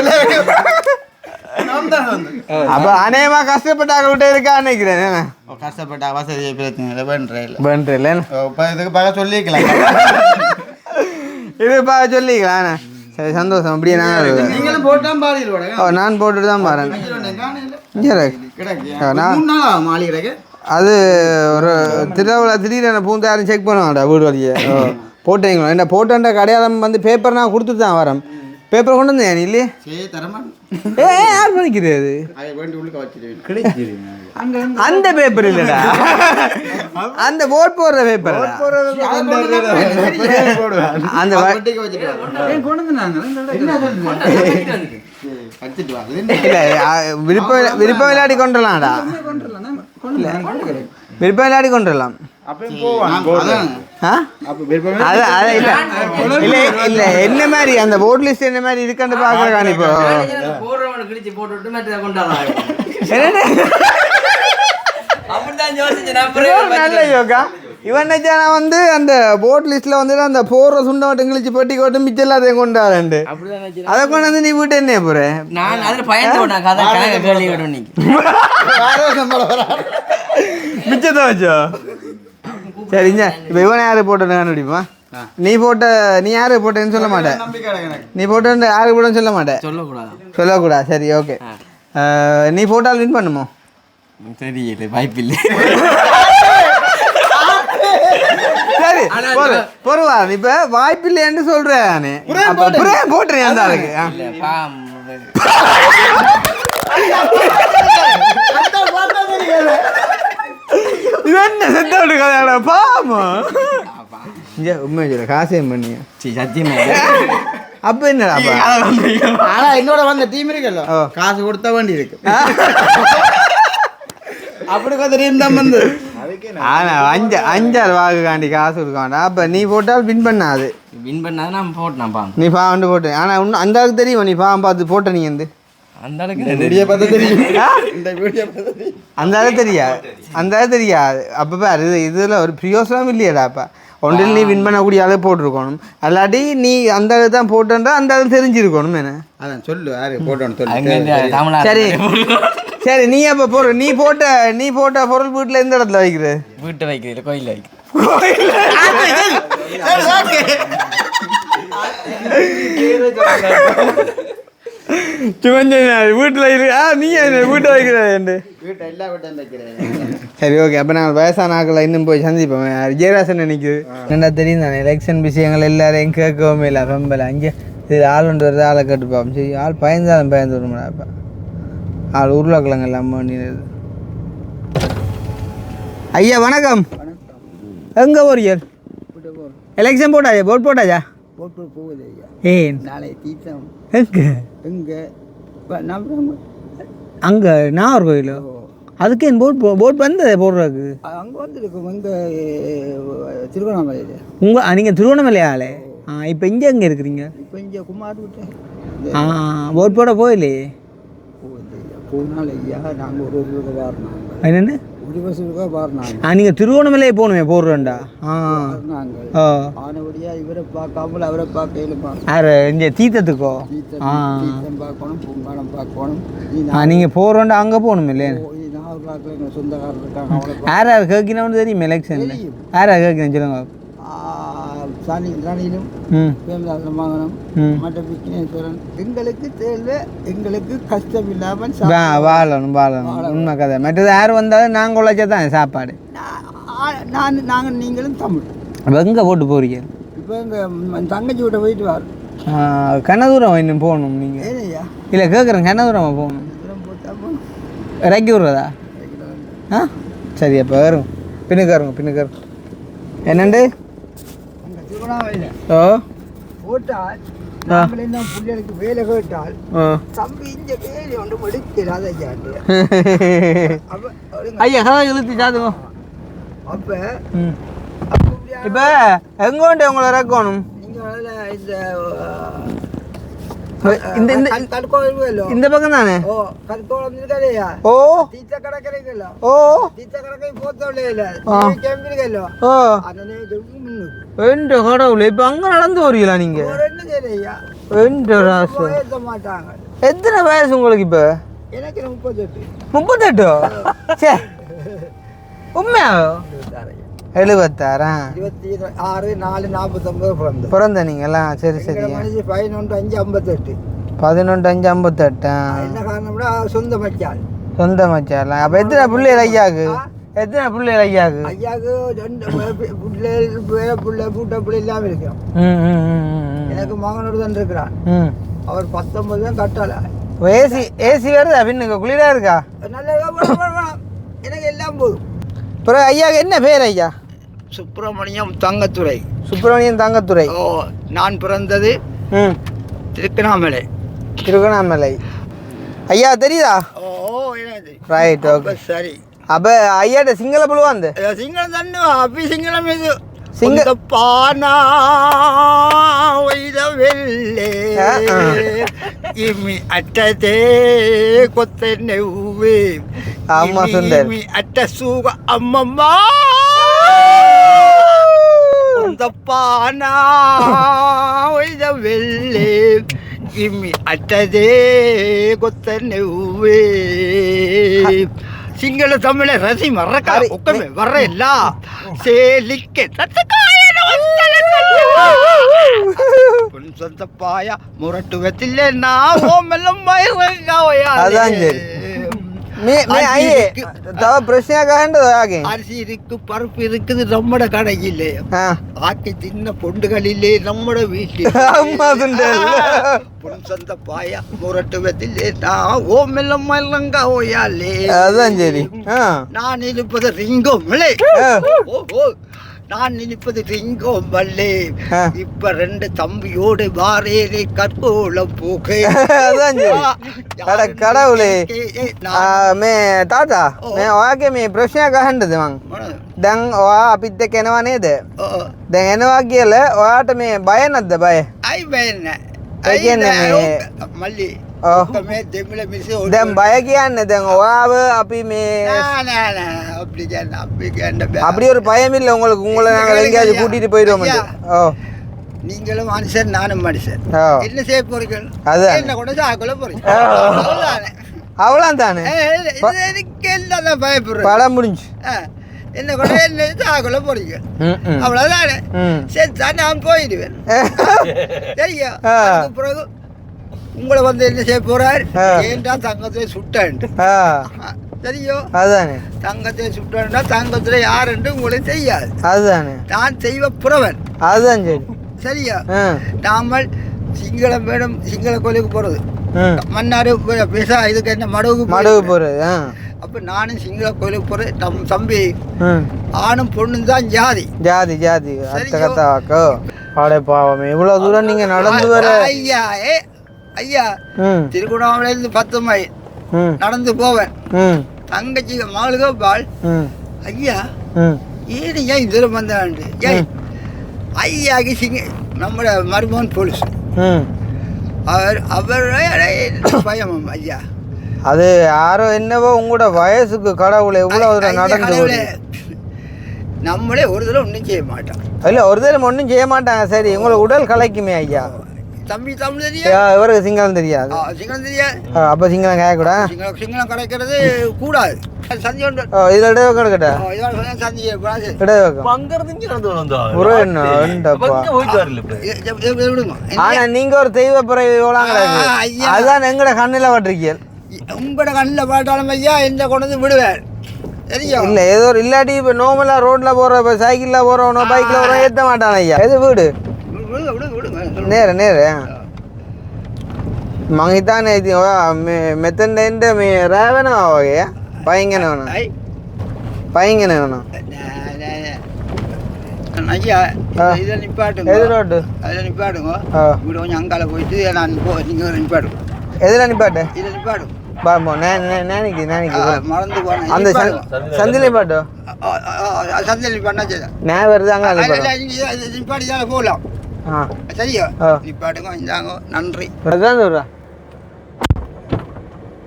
அப்ப அநேகமா கஷ்டப்பட்டாங்க விட்டு இருக்கா நினைக்கிறேன். கஷ்டப்பட்ட வசதி பிரச்சனை இல்லை பண்றேன் பண்றேன் இதுக்கு பார்க்க சொல்லிக்கலாம் இது சொல்லிக்கலாம். சரி சந்தோஷம். அப்படியே நீங்களும் போட்டான் பாருங்க. நான் போட்டுட்டு தான் பாருங்க. மாலி கிடக்கு அது ஒரு திருவிழா திடீர்னு பூந்து யாரும் செக் பண்ணுவாங்கடா வீடு வழியே போட்டீங்களா என்ன போட்டோன்ற கடையாளம் வந்து பேப்பர் நான் கொடுத்துட்டு தான் வரேன். பேப்பர் கொண்டு வந்தேன் இல்லையே யார் பண்ணிக்கிறது அந்த பேப்பர் இல்லடா அந்த போட் போடுற பேப்பர் அந்த விருப்பம் விளையாடி கொண்டுலாம்டா விருப்பம் விளையாடி கொண்டுலாம் இல்ல என்ன மாதிரி அந்த போர்ட் லிஸ்ட் என்ன மாதிரி இருக்குன்னு பாக்குறான். இப்போ நல்ல யோகா இவன் வந்து அந்த போர்ட் லிஸ்ட்ல வந்து அந்த போடுற சுண்டை மட்டும் கிழிச்சு பெட்டி கொட்டு மிச்சம் எல்லாத்தையும் கொண்டு வரேன். அதை கொண்டு வந்து நீ வீட்டு என்ன போற மிச்சத்தை வச்சோ. சரிங்க இப்போ இவனை யாரு போட்டோன்னு கண்டுபிடிப்பா. நீ யாரு போட்டேன்னு சொல்ல மாட்டேன். நீ போட்டு யாரு போட்டேன்னு சொல்ல மாட்டேன். சொல்லக்கூடாது. சரி ஓகே. நீ போட்டால் வின் பண்ணுமோ தெரியல வாய்ப்பில்லை. சரி பொறுவா இப்ப வாய்ப்பில்லைன்னு சொல்றேன். போட்டுறேன் அந்த ஆளுக்கு இது என்ன செத்த விட்டு கதையாடா பாமா இங்க உண்மை சொல்ல காசையும் பண்ணியா சத்தியமா அப்ப என்னடா ஆனா என்னோட வந்த டீம் இருக்குல்ல காசு கொடுத்த வேண்டி இருக்கு அப்படி கொஞ்சம் தான் வந்து ஆனா 5-6 வாக்குக்காண்டி காசு கொடுக்காண்டா. அப்ப நீ போட்டால் வின் பண்ணாது. வின் பண்ணாது நான் போட்டேன் பா நீ பாவண்டு போட்டு. ஆனா இன்னும் அந்த அளவுக்கு தெரியும் நீ பாவம் பார்த்து போட்ட நீ வந்து அந்த அளவுக்கு தெரியாது. அப்ப பாரு இதுல ஒரு பிரியோசனம் இல்லையாடாப்பா. ஒன்றில் நீ வின் பண்ணக்கூடிய அளவு போட்டிருக்கணும். அல்லாட்டி நீ அந்த அளவு தான் போட்டோன்றா அந்த அளவு தெரிஞ்சிருக்கணும். என்ன அதான் சொல்லு யாரு போட்டோன்னு சரி சரி நீ அப்போ போற நீ போட்ட பொருள் வீட்டில் எந்த இடத்துல வைக்கிற? வீட்டை வைக்கிறீங்க கோயிலில் வைக்கிறேன். வீட்டில் நீ வீட்டை வைக்கிறேன். சரி ஓகே. அப்போ நாங்கள் வயசான ஆக்களை இன்னும் போய் சந்திப்போம். விஜயராசன் நினைக்குது என்ன தெரியும் தானே எலெக்ஷன் விஷயங்கள் எல்லாரையும் கேட்கவுமே இல்லை. ரொம்பல அங்கே இது ஆள் ஒன்று வருது ஆளை கேட்டுப்பாப்போம். சரி ஆள் பயந்தாலும் பயந்து வருமாடா. இப்போ ஆள் உருளைக்கிழங்கு எல்லாம் பண்ணிடுது. ஐயா வணக்கம். எங்கே போறீங்க? எலெக்ஷன் போட்டாச்சா? போட் போட்டாச்சா? போட்டு போகுது ஐயா. ஏன் நாளை தீர்த்தம் எங்கே நம்ம அங்கே நாகர்கோயில் அதுக்கு என் போட் வந்தது போடுறதுக்கு அங்கே வந்துருக்கும் இங்கே திருவண்ணாமலையில். நீங்கள் திருவண்ணாமலையாளே? இப்போ இங்கே எங்கே இருக்கிறீங்க? இப்போ இங்கே குமார் விட்டேன். போட் போட போயிலையே? போனால ஐயா நாங்கள் ஒரு ரூபாய் வாரினாங்க. என்னென்ன ஒரு ரூபாய் வாரினாங்க. நீங்கள் திருவண்ணாமலையே போகணுமே போடுறேன்டா. ஆனபடியா இவரை பார்க்காமல் அவரை பார்க்கலுமா? யார் இங்கே தீர்த்தத்துக்கோ? தீர்த்தம் பார்க்கணும், பூங்கானம் பார்க்கணும். நீங்கள் போகிறோண்டா அங்கே போகணும் இல்லையா? நாகர்காட்டில் எங்கள் சொந்தக்காரர் இருக்காங்க. அவளை யார் யார் கேட்கணும்னு தெரியும் எலெக்ஷனில்? யார் யார் கேட்கணும் சொல்லுங்க. ராணியிலும் மகனம் மற்ற விக்னேஸ்வரன். எங்களுக்கு தேவை எங்களுக்கு கஷ்டம் இல்லாமல் வாழணும் உண்மை கதை. மற்றது யார் வந்தாலும் நாங்கள் உழைச்சா தான் சாப்பாடு. நாங்கள் நீங்களும் தமிழ். அப்போ எங்கே போட்டு போகிறீங்க? இப்போ எங்கள் தங்கச்சி விட்ட போயிட்டு வார். கனதூரம் இன்னும் போகணும் நீங்கள்? ஏனையா இல்லை கேட்குறேன் கனதூரமாக போகணும். இறக்கி விட்றதா? சரி அப்போ வரும் பின்னுக்கு என்னண்டு போட்டால் பிள்ளைகளுக்கு வேலை கேட்டால் தம்பி இந்த வேலை ஒன்றும் எடுக்கிறாத ஐயா இழுத்து சாதுங்க. அப்போ இப்போ எங்கோண்டு உங்களை இறக்கணும்? நீங்கள் இந்த இந்த இந்த கற்கோயில்களோ இந்த பக்கம் தானே ஓ கற்கோளம் இருக்கலையா ஓ தீச்ச கடற்கரைகளோ ஓ தீச்ச கடற்கரை போத்தோலே இல்ல கேம்பிர்களோ ஓ அதனே முன்னு என்ற கடவுளே இப்ப அங்க நடந்து வரீங்களா நீங்க என்ன செய்யலையா என்ற ராசு ஏத்த மாட்டாங்க எத்தனை வயசு உங்களுக்கு இப்ப எனக்கு 38 38 சே உண்மையா 76 26/4/49 பிறந்த நீங்களாம் சரி சரி 11/5/58 11/5/58 என்ன காரணம்னா சொந்த மச்சான் சொந்த மச்சாலாம் அப்ப எத்தனை பிள்ளைகள் ஐயாக்கு எத்தனை பிள்ளைகள் ஐயாக்கு ஐயாவுக்கு 2 பிள்ளை பூட்ட பிள்ளை இல்லாம இருக்கிறோம் எனக்கு மகனோடு தான் இருக்கிறான் அவர் 19 தான் கட்டல ஏசி ஏசி வருதா பின்னுங்க குளிரா இருக்கா நல்ல எனக்கு எல்லாம் போதும் பிறகு ஐயாக்கு என்ன பேர் ஐயா சுப்பிரமணியம் தங்கத்துறை சுப்பிரமணியன் தங்கத்துறை ஓ நான் பிறந்தது திருக்கணாமலை திருவண்ணாமலை ஐயா தெரியுதா ஓ என்னது ரைட் ஓகே சரி அப்போ ஐயாட்ட சிங்கள புழுவா அந்த சிங்களம் தண்ணு அப்படி சிங்களம் இது சிங்க பானா வைதவெல்லே இமி அட்டதே கொத்த நெவ்வே ஆமா சுந்தர் இமி அட்ட சூக அம்மம்மா இந்த பானா வைதவெல்லே இமி அட்டதே கொத்த நெவ்வே சிங்கள தமிழ ரசி மறக்க ஒக்கமே வர்றಲ್ಲ சேலிಕ್ಕೆ சொந்தப்பாய முரட்டுவத்தில்ல நான் ஓமெல்லாம் அதான் சரி அரிசி இருக்கு பருப்பு இருக்குது நம்மட கடையிலே ஆக்கி தின்ன பொண்டுகளிலே நம்மட வீட்டிலே சொந்த பாயா முரட்டுவத்திலே நான் ஓமெல்லாம் மல்லங்க ஓயாலே அதான் சரி நான் இருப்பது ரிங்கோமலே நான் நினைப்பது ரிங்கோம் வல்லே இப்ப 2 தம்பியோடு வாரேரே கற்கோளம் போகே கடவுளே මේ තාතා මේ ඔයාගේ මේ ප්‍රශ්නයක් අහන්නද මං දැන් ඔයා අපිත් එක්ක එනවා නේද දැන් එනවා කියලා ඔයාට මේ බය නැද්ද බය අයි බය නැහැ ඒ කියන්නේ මේ මල්ලි මේ දෙමළ මිනිස්සු දැන් බය කියන්නේ දැන් ඔයාව අපි මේ නෑ அப்படி கேண்ட அப்படி ஒரு பயம் இல்லை உங்களுக்கு உங்களை நாங்கள் எங்கேயாவது கூட்டிட்டு போயிடுவோம் ஓ நீங்களும் மனுஷன் நானும் மனுஷன் என்ன செய்ய போறீங்க என்ன கூட சாக்கல போறீங்க அவ்வளோதானே எனக்கு எல்லாம் பயப்படுறேன் படம் முடிஞ்சு என்ன கூட என்ன சாக்கல போறீங்க அவ்வளவுதானே சரி நான் போயிடுவேன் சரியா பிறகு உங்களை வந்து என்ன செய்ய போறார் ஏன்டா தங்கத்தை சுட்டான் சரியோ அதுதானே தங்கத்தை சுட்டான்டா தங்கத்துல யாருன்னு உங்களை செய்யாது அதுதானே நான் செய்வ புறவன் அதுதான் சரி சரியா நாமல் சிங்களம் வேணும் சிங்கள கோயிலுக்கு போறது மன்னாரு பேசா இதுக்கு என்ன மடவுக்கு போறது அப்ப நானும் சிங்கள கோயிலுக்கு போறது நம் தம்பி ஆணும் பொண்ணும் தான் ஜாதி ஜாதி ஜாதி அடுத்த கத்தாக்கோ பாடே பாவமே இவ்வளவு தூரம் நீங்க நடந்து வர ஐயா ஐயா திருக்குணாமலையில இருந்து 10 மைல் நடந்து போவேன் தங்கச்சி மகளுக்கு பால் ஐயா ஏன் ஏன் இதுல வந்தாண்டு ஏன் ஐயாக்கு சிங்க நம்ம மருமகன் போலீஸ் அவர் பயம் ஐயா அது யாரோ என்னவோ உங்களோட வயசுக்கு கடவுளை எவ்வளவு நடந்து நம்மளே ஒரு தடவை ஒன்றும் செய்ய மாட்டோம் இல்லை ஒரு தடவை ஒன்றும் செய்ய மாட்டாங்க சரி உங்களை உடல் கலைக்குமே ஐயா தம்பி தமிழ் தெரியா இவருக்கு சிங்களம் தெரியாது சிங்களம் தெரியாது அப்போ சிங்களம் கேட்கக்கூடாது சிங்களம் கிடைக்கிறது கூடாது இதுல இடைவக்கம் கிட்ட ஆனா நீங்க ஒரு தெய்வ பிறகு அதுதான் எங்கட கண்ணில பட்டிருக்கீங்க உங்களோட கண்ணில் பாட்டாலும் ஐயா என்ன கொண்டு விடுவேன் தெரியும் இல்ல ஏதோ இல்லாட்டி இப்ப நார்மலா ரோட்ல போற இப்ப சைக்கிள்ல போறவனோ பைக்ல போறோம் ஏத்த மாட்டான் ஐயா எது வீடு நேர நேர මංහිතාන ඉති ඔයා මෙතැන්ට එන්ට මේ රෑවෙනවා වගේ පයින්ගෙනවන පයින්ගෙනවන ஐயா இதில் நிப்பாட்டுங்க எது ரோட்டு அதில் நிப்பாட்டுங்க இப்படி கொஞ்சம் அங்கால போயிட்டு நான் நீங்கள் நிப்பாடும் எதில் நிப்பாட்டு இதில் நிப்பாடும் பாப்போ நேனிக்கு மறந்து போனேன் அந்த சந்தில் நிப்பாட்டோ சந்தில் நிப்பாட்டினா சரி நான் வருது அங்கே நிப்பாட்டி தானே போகலாம் ஆ சரியா ஆ. நிப்பாட்டுங்க இந்தாங்க நன்றி அதுதான் சொல்கிறா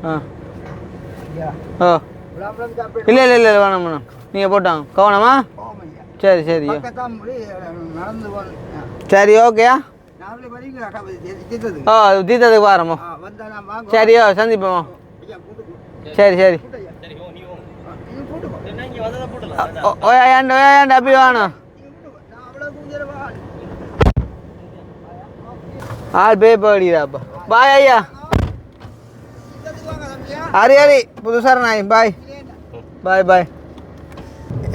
ஆ ஓ இல்லை இல்லை இல்லை வேணாம் வேணாம் நீங்கள் போட்டாங்க கவனமா சரி சரி பக்கத்தான் முடி நடந்து போன சரி ஓகேயா நாங்களே வரீங்களா தீர்த்தது ஓ அது தீர்த்ததுக்கு வாரமோ வந்தா நான் வாங்க சரியோ சந்திப்போம் சரி சரி ஏன்டா அப்படி வேணும் ஆள் பே படிக்கிறாப்பா பாய் ஐயா ஹரி ஹரி புதுசார நாய் பாய் பாய் பாய்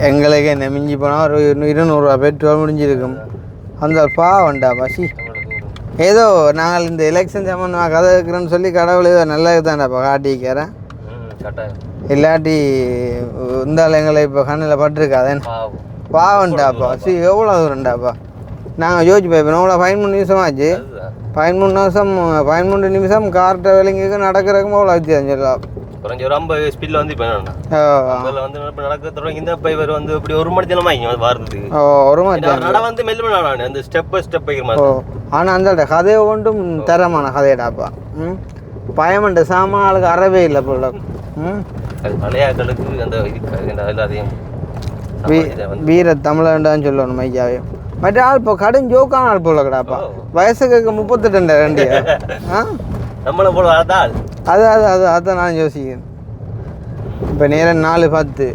எங்களுக்கு என்ன மிஞ்சி போனால் ஒரு 200 பெட்ரோல் முடிஞ்சிருக்கும் அந்த பாவண்டா பசி ஏதோ நாங்கள் இந்த எலெக்ஷன் சம்மந்தமாக கதை இருக்கிறேன்னு சொல்லி கடவுள் ஏதோ நல்லது தான்டாப்பா காட்டிக்கிறேன் இல்லாட்டி இருந்தாலும் எங்களை இப்போ கண்ணில் பட்டிருக்காதேன் பாவண்டாப்பா எவ்வளோ தூரண்டாப்பா நாங்கள் யோசிச்சு போய்ப்போம் எவ்வளோ 13 நிமிஷம் ஆச்சு 13 நிமிஷம் கார்ட்ட வேலைங்களுக்கு நடக்கிறதுக்கும் அவ்வளோ வித்தியாசம் சொல்லலாம் குறைஞ்ச ஒரு 50 ஸ்பீடில் வந்து இப்போ வந்து நடக்க தொடங்கி இந்த இப்போ இவர் வந்து இப்படி ஒரு மணி தினமா இங்கே வருது ஒரு மாதிரி நட வந்து மெல்ல நான் அந்த ஸ்டெப் வைக்கிற மாதிரி ஆனால் அந்த கதையை ஒன்றும் தரமான கதையடாப்பா பயமண்ட சாமானுக்கு அறவே இல்லை போல அது பழையாக்களுக்கு அந்த இது எல்லாத்தையும் வீர தமிழன்டான்னு சொல்லணும் மையாவே மற்ற ஆள் இப்போ கடும் ஜோக்கான ஆள் போல கடாப்பா வயசுக்கு 38 ரெண்டு நம்மளை போல அதான் அதான் நான் யோசிக்கிறேன் இப்போ நேரம் 4:10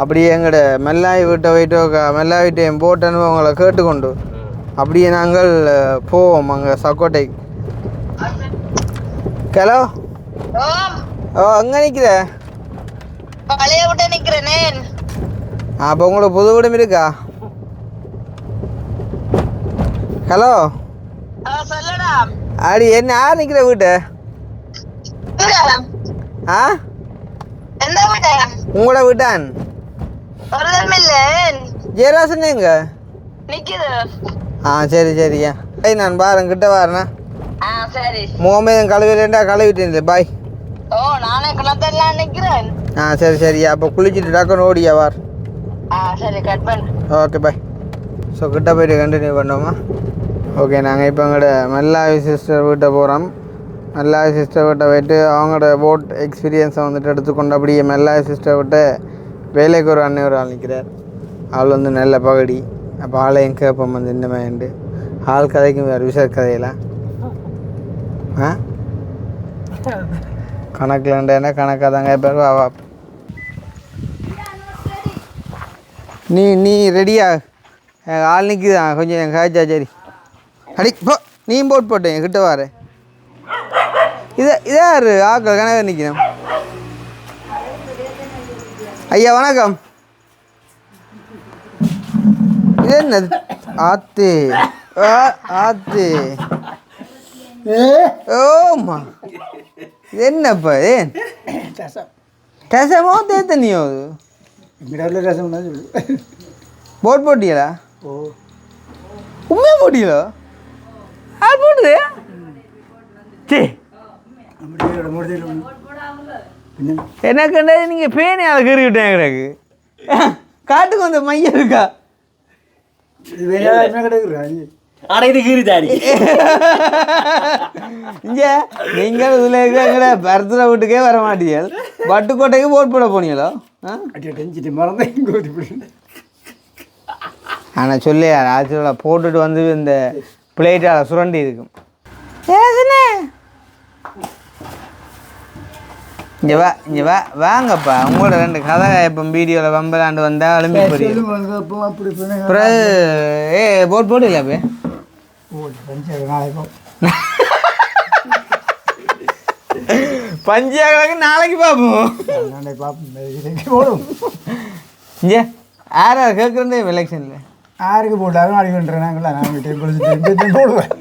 அப்படியே எங்கட மெல்லாய் வீட்டை போயிட்டோ மெல்லாய் வீட்டையும் போட்டு அனுபவங்களை கேட்டுக்கொண்டு அப்படியே நாங்கள் போவோம் அங்கே சக்கோட்டை ஹலோ ஓ அங்கே நிற்கிற பழைய விட்ட நிக்கிறேனே அப்போ உங்களோட புது வீடும் இருக்கா ஹலோ சொல்லடா அடி என்ன யார் நிற்கிற வீட்டை ஆ எந்த வீட்ட உங்களோட வீட்டான் ஜெயராசன் எங்க நிக்குது சரி சரியா நான் பாருங்க கிட்ட வரேண்ணா சரி முகமே கழுவிட்டேன்டா கழுவிட்டேன் பாய் ஓ நானே குணத்தெல்லாம் நிக்கிறேன் சரி சரியா அப்போ குளிச்சுட்டு டக்குன்னு ஓடியா வார் சரி கட் பண்ணு ஓகே பாய் ஸோ கிட்ட போய்ட்டு கண்டினியூ பண்ணோமா ஓகே நாங்கள் இப்போ எங்களோட மெல்லாவி சிஸ்டர் வீட்டை போகிறோம் மெல்லாவி சிஸ்டர் வீட்டை போய்ட்டு அவங்களோட போட் எக்ஸ்பீரியன்ஸை வந்துட்டு எடுத்துக்கொண்டு அப்படியே மெல்லாவி சிஸ்டர் விட்டு வேலைக்கு ஒரு அண்ணன் ஒரு ஆள் நிற்கிறார் ஆள் வந்து நல்ல பகடி அப்போ ஆளையும் கேட்போம் வந்து இந்த மாதிரி ஆள் கதைக்கும் வேறு விஷய கதையெல்லாம் கணக்கில்ண்டா கணக்காக தாங்க பேர் வா நீ ரெடியா ஆள் நிற்குதான் கொஞ்சம் என் காய்ச்சா சரி அடி போ நீ போட்டேன் கிட்ட வார யார் ஆக்கள் கணக்கு நிற்கணும் ஐயா வணக்கம் இது என்னது ஆத்து ஆத்து ஓம்மா இது என்னப்பா ரசமோ தேத்தனியோ போட் போட்டியலா உண்மையாக போட்டியலோ ஆள் போட்டுது சே எனக்கு நீங்கள் பேனையால் கறி விட்டேன் எனக்கு காட்டுக்கு வந்த மையம் இருக்கா இங்கே நீங்கள் இதில் இருக்கிற பரத்துல வீட்டுக்கே வர மாட்டீங்கள் பட்டுக்கோட்டைக்கு போட் போட போனீங்களோ ஆனால் சொல்லி ஆக்சுவலாக போட்டுட்டு வந்து இந்த பிளேட்டால் சுரண்டி இருக்கும் இங்கே வாங்கப்பா உங்களோட 2 கதை இப்போ வீடியோவில் வம்பலாண்டு வந்தால் எழும்பி போறீங்க போட் போடல பஞ்சாயத்து நாளைக்கு பார்ப்போம் இங்கே யார் கேட்குறதே எலெக்ஷனில் யாருக்கு போட்டாலும் அடிக்கின்றேன் நாங்களா நான் போடுவேன்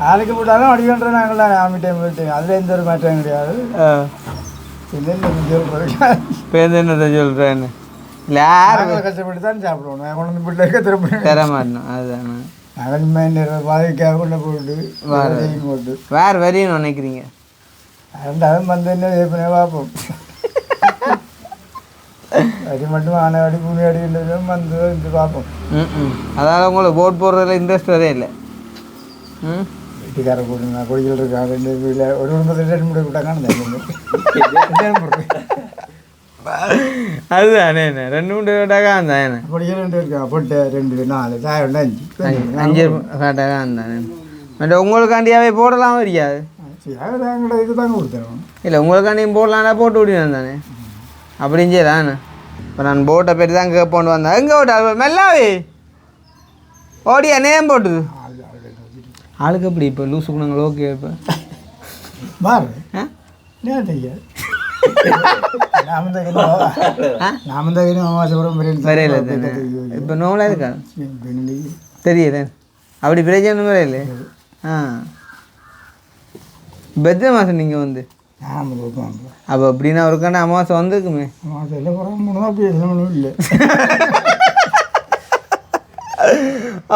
ஆளுக்கு போட்டாலும் அடிக்கின்ற நாங்களா ஆமி டைம் போயிட்டு அதில் எந்த ஒரு மாற்றம் கிடையாது என்னத்தை சொல்கிறேன்னு இல்லை யாரும் கஷ்டப்பட்டு தான் சாப்பிடுவோம் கொண்டு வந்து பிள்ளைக்க திரும்ப தர மாட்டோம் அதுதானே நாங்கள் பாதிக்காக கொண்டு போட்டு போட்டு வேறு வரையும் நினைக்கிறீங்க ரெண்டாவது வந்து என்ன பார்ப்போம் அது மட்டும் ஆனாடி பூமியாடி வந்து இது பார்ப்போம். அதாவது உங்களுக்கு போட் போடுறதுல இன்ட்ரெஸ்ட் வரே இல்லை. வீட்டுக்கார கூடுங்க கொடிகள் இருக்கா 2 வீட்டில் ஒரு குடும்பத்தில் 2 முடி விட்டாங்கன்னு அதுதானே 2 3 டாக்கா இருந்தானே கொடிகள் 2 இருக்கா பொட்டு 2 4 சாய் 5 டாக்கா இருந்தானே. மற்ற உங்களுக்காண்டியாவே போடலாம் இருக்காது. இது தாங்க கொடுத்துருவோம். இல்லை உங்களுக்காண்டியும் போடலாம்னா போட்டு விடுவேன் தானே அப்படின்னு செய்யலான்னு. இப்போ நான் போட்டை பெரிய தான் கேட்போண்டு வந்தேன். எங்கே ஓட்ட மெல்லாவே ஓடியா நேம் போட்டுது ஆளுக்கு எப்படி இப்போ லூசுக்கு நாங்கள் ஓகே இப்போ மாறு வரையில இப்போ நோவலாக இருக்கா தெரியல அப்படி பிரச்சனை வரையில. பெத்த மாதம் நீங்கள் வந்து அப்போ அப்படின்னா ஒருக்கான அமாவாசை வந்துருக்குமே. இல்லை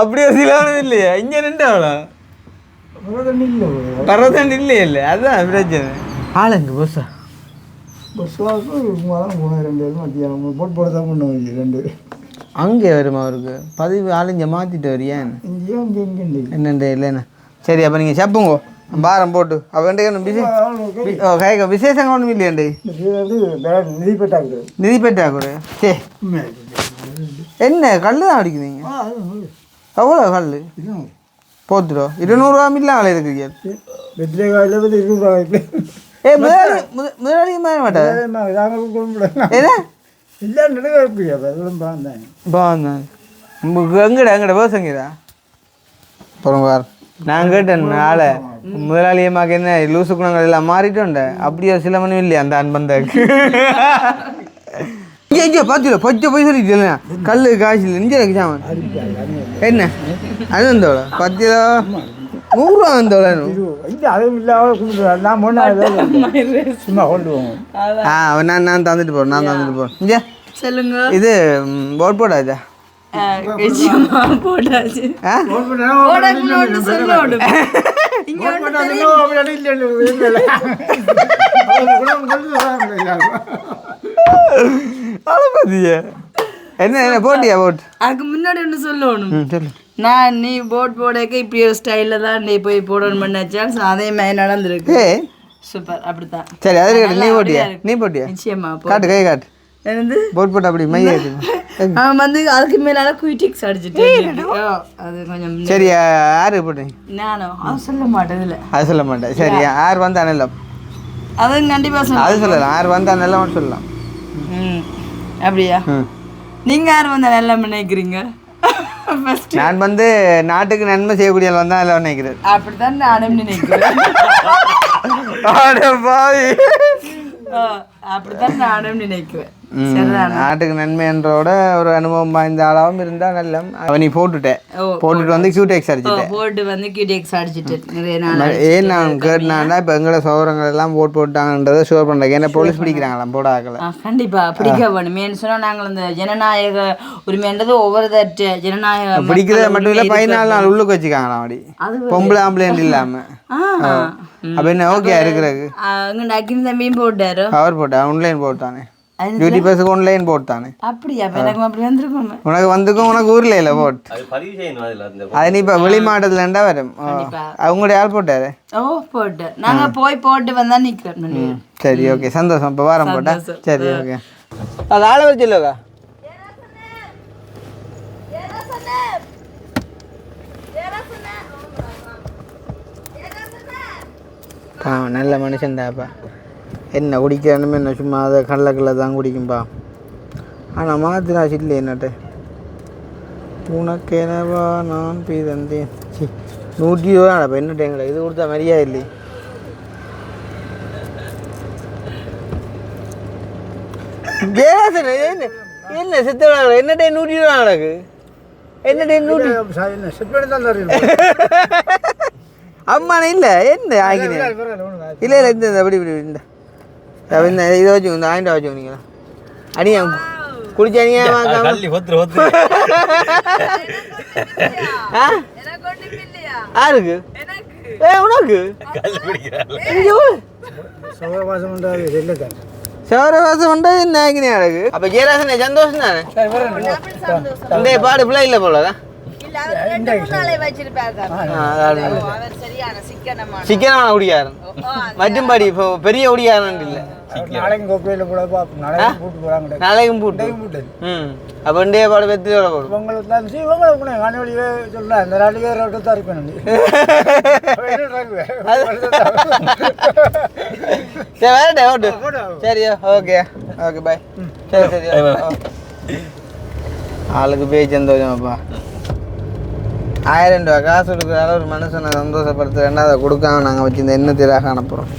அப்படியே சிலவனும் இல்லையா இங்கே நின்றாவளா பரவதண்டி இல்லையே இல்லை அதுதான் பிரச்சனை. ஆளுங்க பஸ்ஸா போட்டு போட தான் பண்ணுவோம் 2 அங்கே வருமா அவருக்கு பதிவு ஆளுங்க மாற்றிட்டு வரியா என்னண்டே இல்லைண்ணா. சரி அப்போ நீங்கள் சப்புங்கோ பாரம் போட்டு அவன் விசேஷங்க ஒன்றும் இல்லையாண்டே நிதி பெற்றாக்குற சே என்ன கல் தான் அடிக்குதுங்க எவ்வளோ கல் போத்துரோ 200 ரூபா மில்ல ஆளை இருக்குங்க. ஏ முதலாளி மாட்டேன் எங்கட பேசுங்கடா அப்புறம் பார் நான் கேட்டேன் ஆளை முதலாளியமாக என்ன லூசு குணங்கள் எல்லாம் மாறிட்டோண்ட அப்படியே சில மணி இல்லையா அந்த அன்பந்தாக்கு இங்கே பார்த்துல பச்சை போய் சொல்லிட்டு கல் காய்ச்சல் நெஞ்சு சாமன் என்ன அது வந்தோட 10 100 ரூபா வந்தோட நான் தந்துட்டு போறேன் இங்கே சொல்லுங்க. இது போட் போடாதா போட்டாச்சு என்ன என்ன போட்டியா போட் அதுக்கு முன்னாடி ஒன்று சொல்லணும். சொல்லு. நான் நீ போட் போடக்க இப்படி ஒரு ஸ்டைலில் தான் நீ போய் போடணும் பண்ணாச்சு அதே மாதிரி நடந்திருக்கு. சூப்பர் அப்படித்தான். சரி அது நீ போட்டியா நிச்சயமா காட்டு கை காட்டு என்னது போட் போட்டு அப்படி மைய அவன் வந்து அதுக்கு மேலால குயிட்டிக்ஸ் அடிச்சுட்டு அது கொஞ்சம். சரி யாரு போட்டேன் நானும் அது சொல்ல மாட்டேன் இல்லை அது சொல்ல மாட்டேன். சரி யார் வந்தா நல்ல அது கண்டிப்பாக சொல்லலாம். அது சொல்லலாம் யார் வந்தா நல்ல சொல்லலாம். அப்படியா நீங்கள் யார் வந்தால் நல்லா நினைக்கிறீங்க? நான் வந்து நாட்டுக்கு நன்மை செய்யக்கூடிய வந்தா நல்லா நினைக்கிறேன். அப்படித்தான் நானும் நினைக்கிறேன். அப்படித்தான் நானும் நினைக்கிறேன். நாட்டுக்கு நன்மைன்றோட ஒரு அனுபவம் வாய்ந்த ஆளாவும் இருந்தா நல்ல. நீ போட்டுட்டு வந்து கியூடெக்ஸ் அடிச்சுட்டேன். போட்டு வந்து கியூடெக்ஸ் அடிச்சுட்டு நிறைய நாள். ஏன் நான் கேட்டேன்னா இப்போ எங்களை சௌரங்கள் எல்லாம் போட்டாங்கன்றதை ஷோர் பண்ணுறேன். ஏன்னா போலீஸ் பிடிக்கிறாங்களாம் போடாக்கல. கண்டிப்பா பிடிக்க வேணும். ஏன்னு சொன்னா நாங்கள் இந்த ஜனநாயக உரிமைன்றது ஒவ்வொரு ஜனநாயக பிடிக்கிறது மட்டும் இல்லை 14 நாள் உள்ளுக்கு வச்சுக்காங்களாம் அப்படி பொம்பளை ஆம்பளைண்ட் இல்லாம. அப்ப என்ன ஓகே இருக்கிறது எங்க அக்கின் தம்பியும் போட்டாரு. அவர் போட்டா ஆன்லைன் போட்டானே டியூட்டி பஸ்ஸுக்கு ஆன்லைன் போட்டானே. அப்படியா? எனக்கு அப்படி வந்திருக்கும். உனக்கு வந்துக்கும் உனக்கு ஊர்ல இல்லை போட் அது நீ இப்போ வெளி மாவட்டத்துல இருந்தா வரும். அவங்களுடைய ஆள் போட்டாரு. ஓ போட்டு நாங்க போய் போட்டு வந்தா நிக்கிறோம். சரி ஓகே சந்தோஷம். இப்போ வாரம் போட்டா சரி ஓகே. அது ஆளை வச்சு இல்லைக்கா நல்ல மனுஷன் தான்ப்பா. என்ன குடிக்கணும் என்ன சும்மா அதை கடலக்கல்ல தான் குடிக்கும்பா. ஆனால் மாத்திராச்சு இல்லை என்னட்டு உனக்கெனவா நான் பிறந்தேன் 120 ரூபாப்பா என்ன எங்களை இது கொடுத்தா மாதிரியா இல்லை. என்ன என்ன செத்து என்ன 120 ரூபா நடக்கு என்ன 100 அம்மா இல்லை என்ன ஆகினேன் இல்லை இல்லை இந்த அப்படி இப்படி இந்த இந்த இதை வச்சு இந்த ஆயிரம் வச்சு வந்தீங்களா அடியா குடிச்ச அணியா யாருக்கு உனக்கு சிவரவாசம் உண்டு நாயகினே அழகு அப்போ ஜெயராசன் சந்தோஷம் தானே இந்த பாடு பிள்ளை இல்லை போலதான் சிக்கனமான குடியாரன் மற்றும்படி இப்போ பெரிய குடியாரன் இல்லை நாளைக்கும் பூட்டு அப்போ இன்றைய பாடு வெற்றியோட போடும் சரி வேறே ஓட்டு சரியா ஓகே ஓகே பாய் சரி சரி ஆளுக்கு போய் சந்தோஷமாப்பா 1000 ரூபா காசு கொடுக்குறால ஒரு மனுஷனை சந்தோஷப்படுத்துறேன்னா அதை கொடுக்காம நாங்கள் வச்சுருந்த என்ன தீராக அனுப்புகிறோம்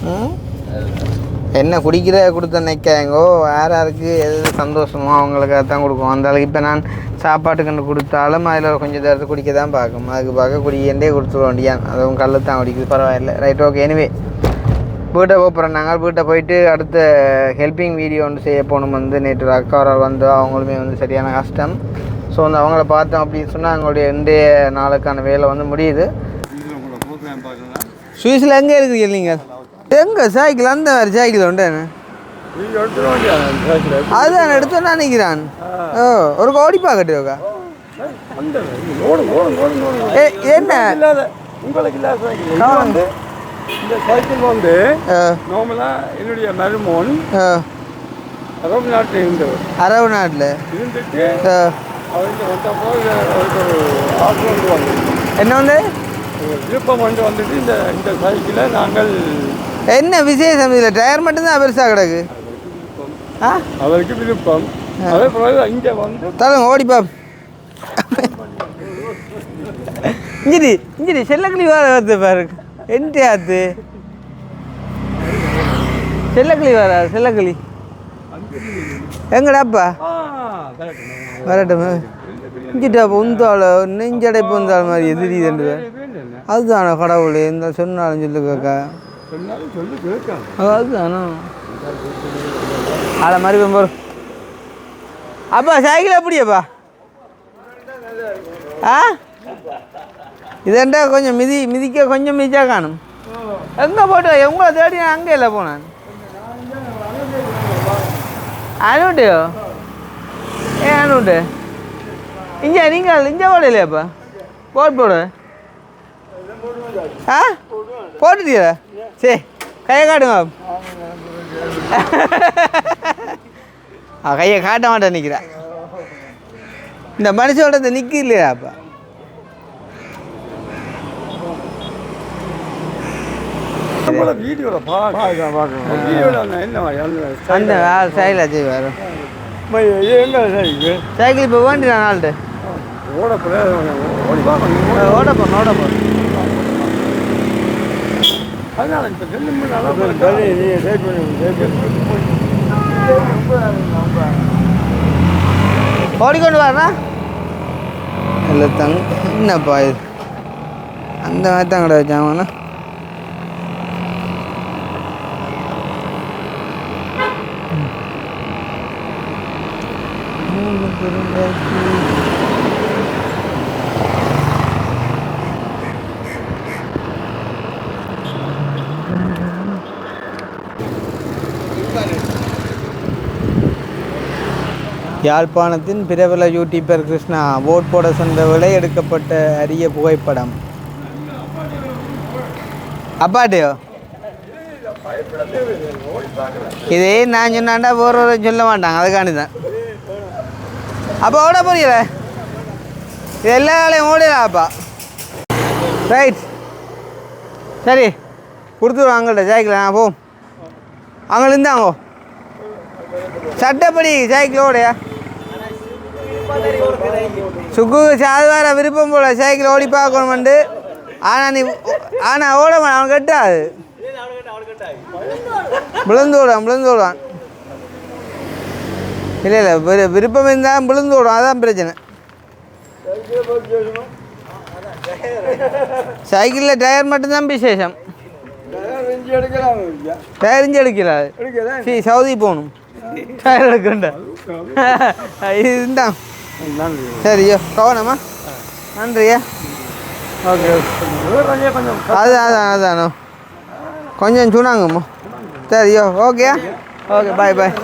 என்ன குடிக்கிற கொடுத்த நிற்காங்கோ யாருக்கு எது சந்தோஷமோ அவங்களுக்கு தான் கொடுக்கும் அந்த அளவுக்கு இப்போ நான் சாப்பாட்டுக்கு கொடுத்தாலும் அதில் கொஞ்சம் தரத்து குடிக்க தான் பார்க்கும் அதுக்கு பார்க்க குடிக்கண்டே கொடுத்துட வேண்டியான் அதுவும் கல் தான் குடிக்குது பரவாயில்ல ரைட் ஓகே எனிவே வீட்டை போகிறோம் நாங்கள் வீட்டை போயிட்டு அடுத்த ஹெல்பிங் வீடியோ ஒன்று செய்ய போகணும் வந்து நேற்று அக்காரால் வந்து அவங்களுமே வந்து சரியான கஷ்டம் ஸோ வந்து அவங்கள பார்த்தோம் அப்படின்னு சொன்னால் அவங்களுடைய இன்றைய நாளுக்கான வேலை வந்து முடியுது சுவிஸில் எங்கே இருக்குது நீங்கள் எங்கே சைக்கிள் அந்த வேறு சைக்கிள் உண்டு அதுதான் எடுத்து நினைக்கிறான் ஓ ஒரு கோடி பார்க்கட்டுக்கா என்ன இந்த சைக்கிள் வந்து நார்மலாக என்னுடைய மருமோன் அரபு நாட்டில் இருந்தவர் அரபு நாட்டில் இருந்துட்டு அவருக்கு வந்தப்போ அவருக்கு ஒரு ஆர்வம் வந்து என்ன வந்து விருப்பம் வந்துட்டு இந்த சைக்கிளை நாங்கள் என்ன விசேஷம் இதில் டயர் மட்டும்தான் பெருசாக கிடக்கு அவருக்கு விருப்பம் அதே போல இங்கே வந்து தருங்க ஓடிப்பா இஞ்சிடி செல்லக்கிளி வேற வருது பாருங்க என்கிட்ட ஆத்து செல்லக்கிளி வர செல்லக்கிளி எங்கடாப்பா வரட்டும் இஞ்சிட்டாப்பா உந்தாள் நெஞ்சடைப்பு வந்தாள் மாதிரி எதிரிதுண்டு அதுதானே கடவுள் இந்த சொன்னாலும் சொல்லு கேக்கா அதுதானோ ஆளை மாதிரி போகிறோம் அப்பா சைக்கிள் எப்படியாப்பா ஆ இதெண்டா கொஞ்சம் மிதிக்க கொஞ்சம் மிதிச்சா காணும் எங்கே போட்டு உங்களை தேடி நான் அங்கே இல்லை போனேன் அனுவிட்டியோ அனுவிட்டு நீங்கள் இங்கே போடலையாப்பா போடு ஆ போட்டுட்டியா சரி கையை காட்டுங்க கையை காட்ட மாட்டேன் நிற்கிறேன் இந்த மனுஷோட நிற்க இல்லையாப்பா அந்த சைக்கிள் செய்வார் சைக்கிள் இப்போ வேண்டி நான் நாள்கிட்ட ஓட போகிறேன் ஓடிக்கொண்டு வரா இல்லை என்னப்பா இது அந்த மாதிரி தான் கடை வச்சாங்கண்ணா யாழ்ப்பாணத்தின் பிரபல யூடியூபர் கிருஷ்ணா ஓட் போட சென்ற விலை எடுக்கப்பட்ட அரிய புகைப்படம் அப்பாட்டியோ இதே நான் சொன்னாண்டா ஒரு சொல்ல மாட்டாங்க அதுக்காண்டி தான் அப்போ ஓட போறீல இது எல்லா வேலையும் ஓடிடாப்பா ரைட் சரி கொடுத்துருவோம் அவங்கள்ட்ட சைக்கிள் நான் போம் அவங்கள இருந்தாங்கோ சட்டப்படி சைக்கிள் ஓடையா சுக்கு சாதார விருப்பம் போல சைக்கிள் ஓடி பார்க்கணுமெண்டு ஆனால் ஓட அவன் கட்டாது விழுந்து விடுவான் இல்லை விருப்பம் இருந்தால் விழுந்து விடும் அதான் பிரச்சனை சைக்கிளில் டயர் மட்டும்தான் விசேஷம் டயர் இஞ்சி எடுக்கலாது சரி சவுதி போகணும் டயர் எடுக்கண்டா இதுதான் சரியோ கவனமா நன்றியா ஓகே அதானோ கொஞ்சம் சொன்னாங்கம்மா சரியோ ஓகே ஓகே பாய் பாய்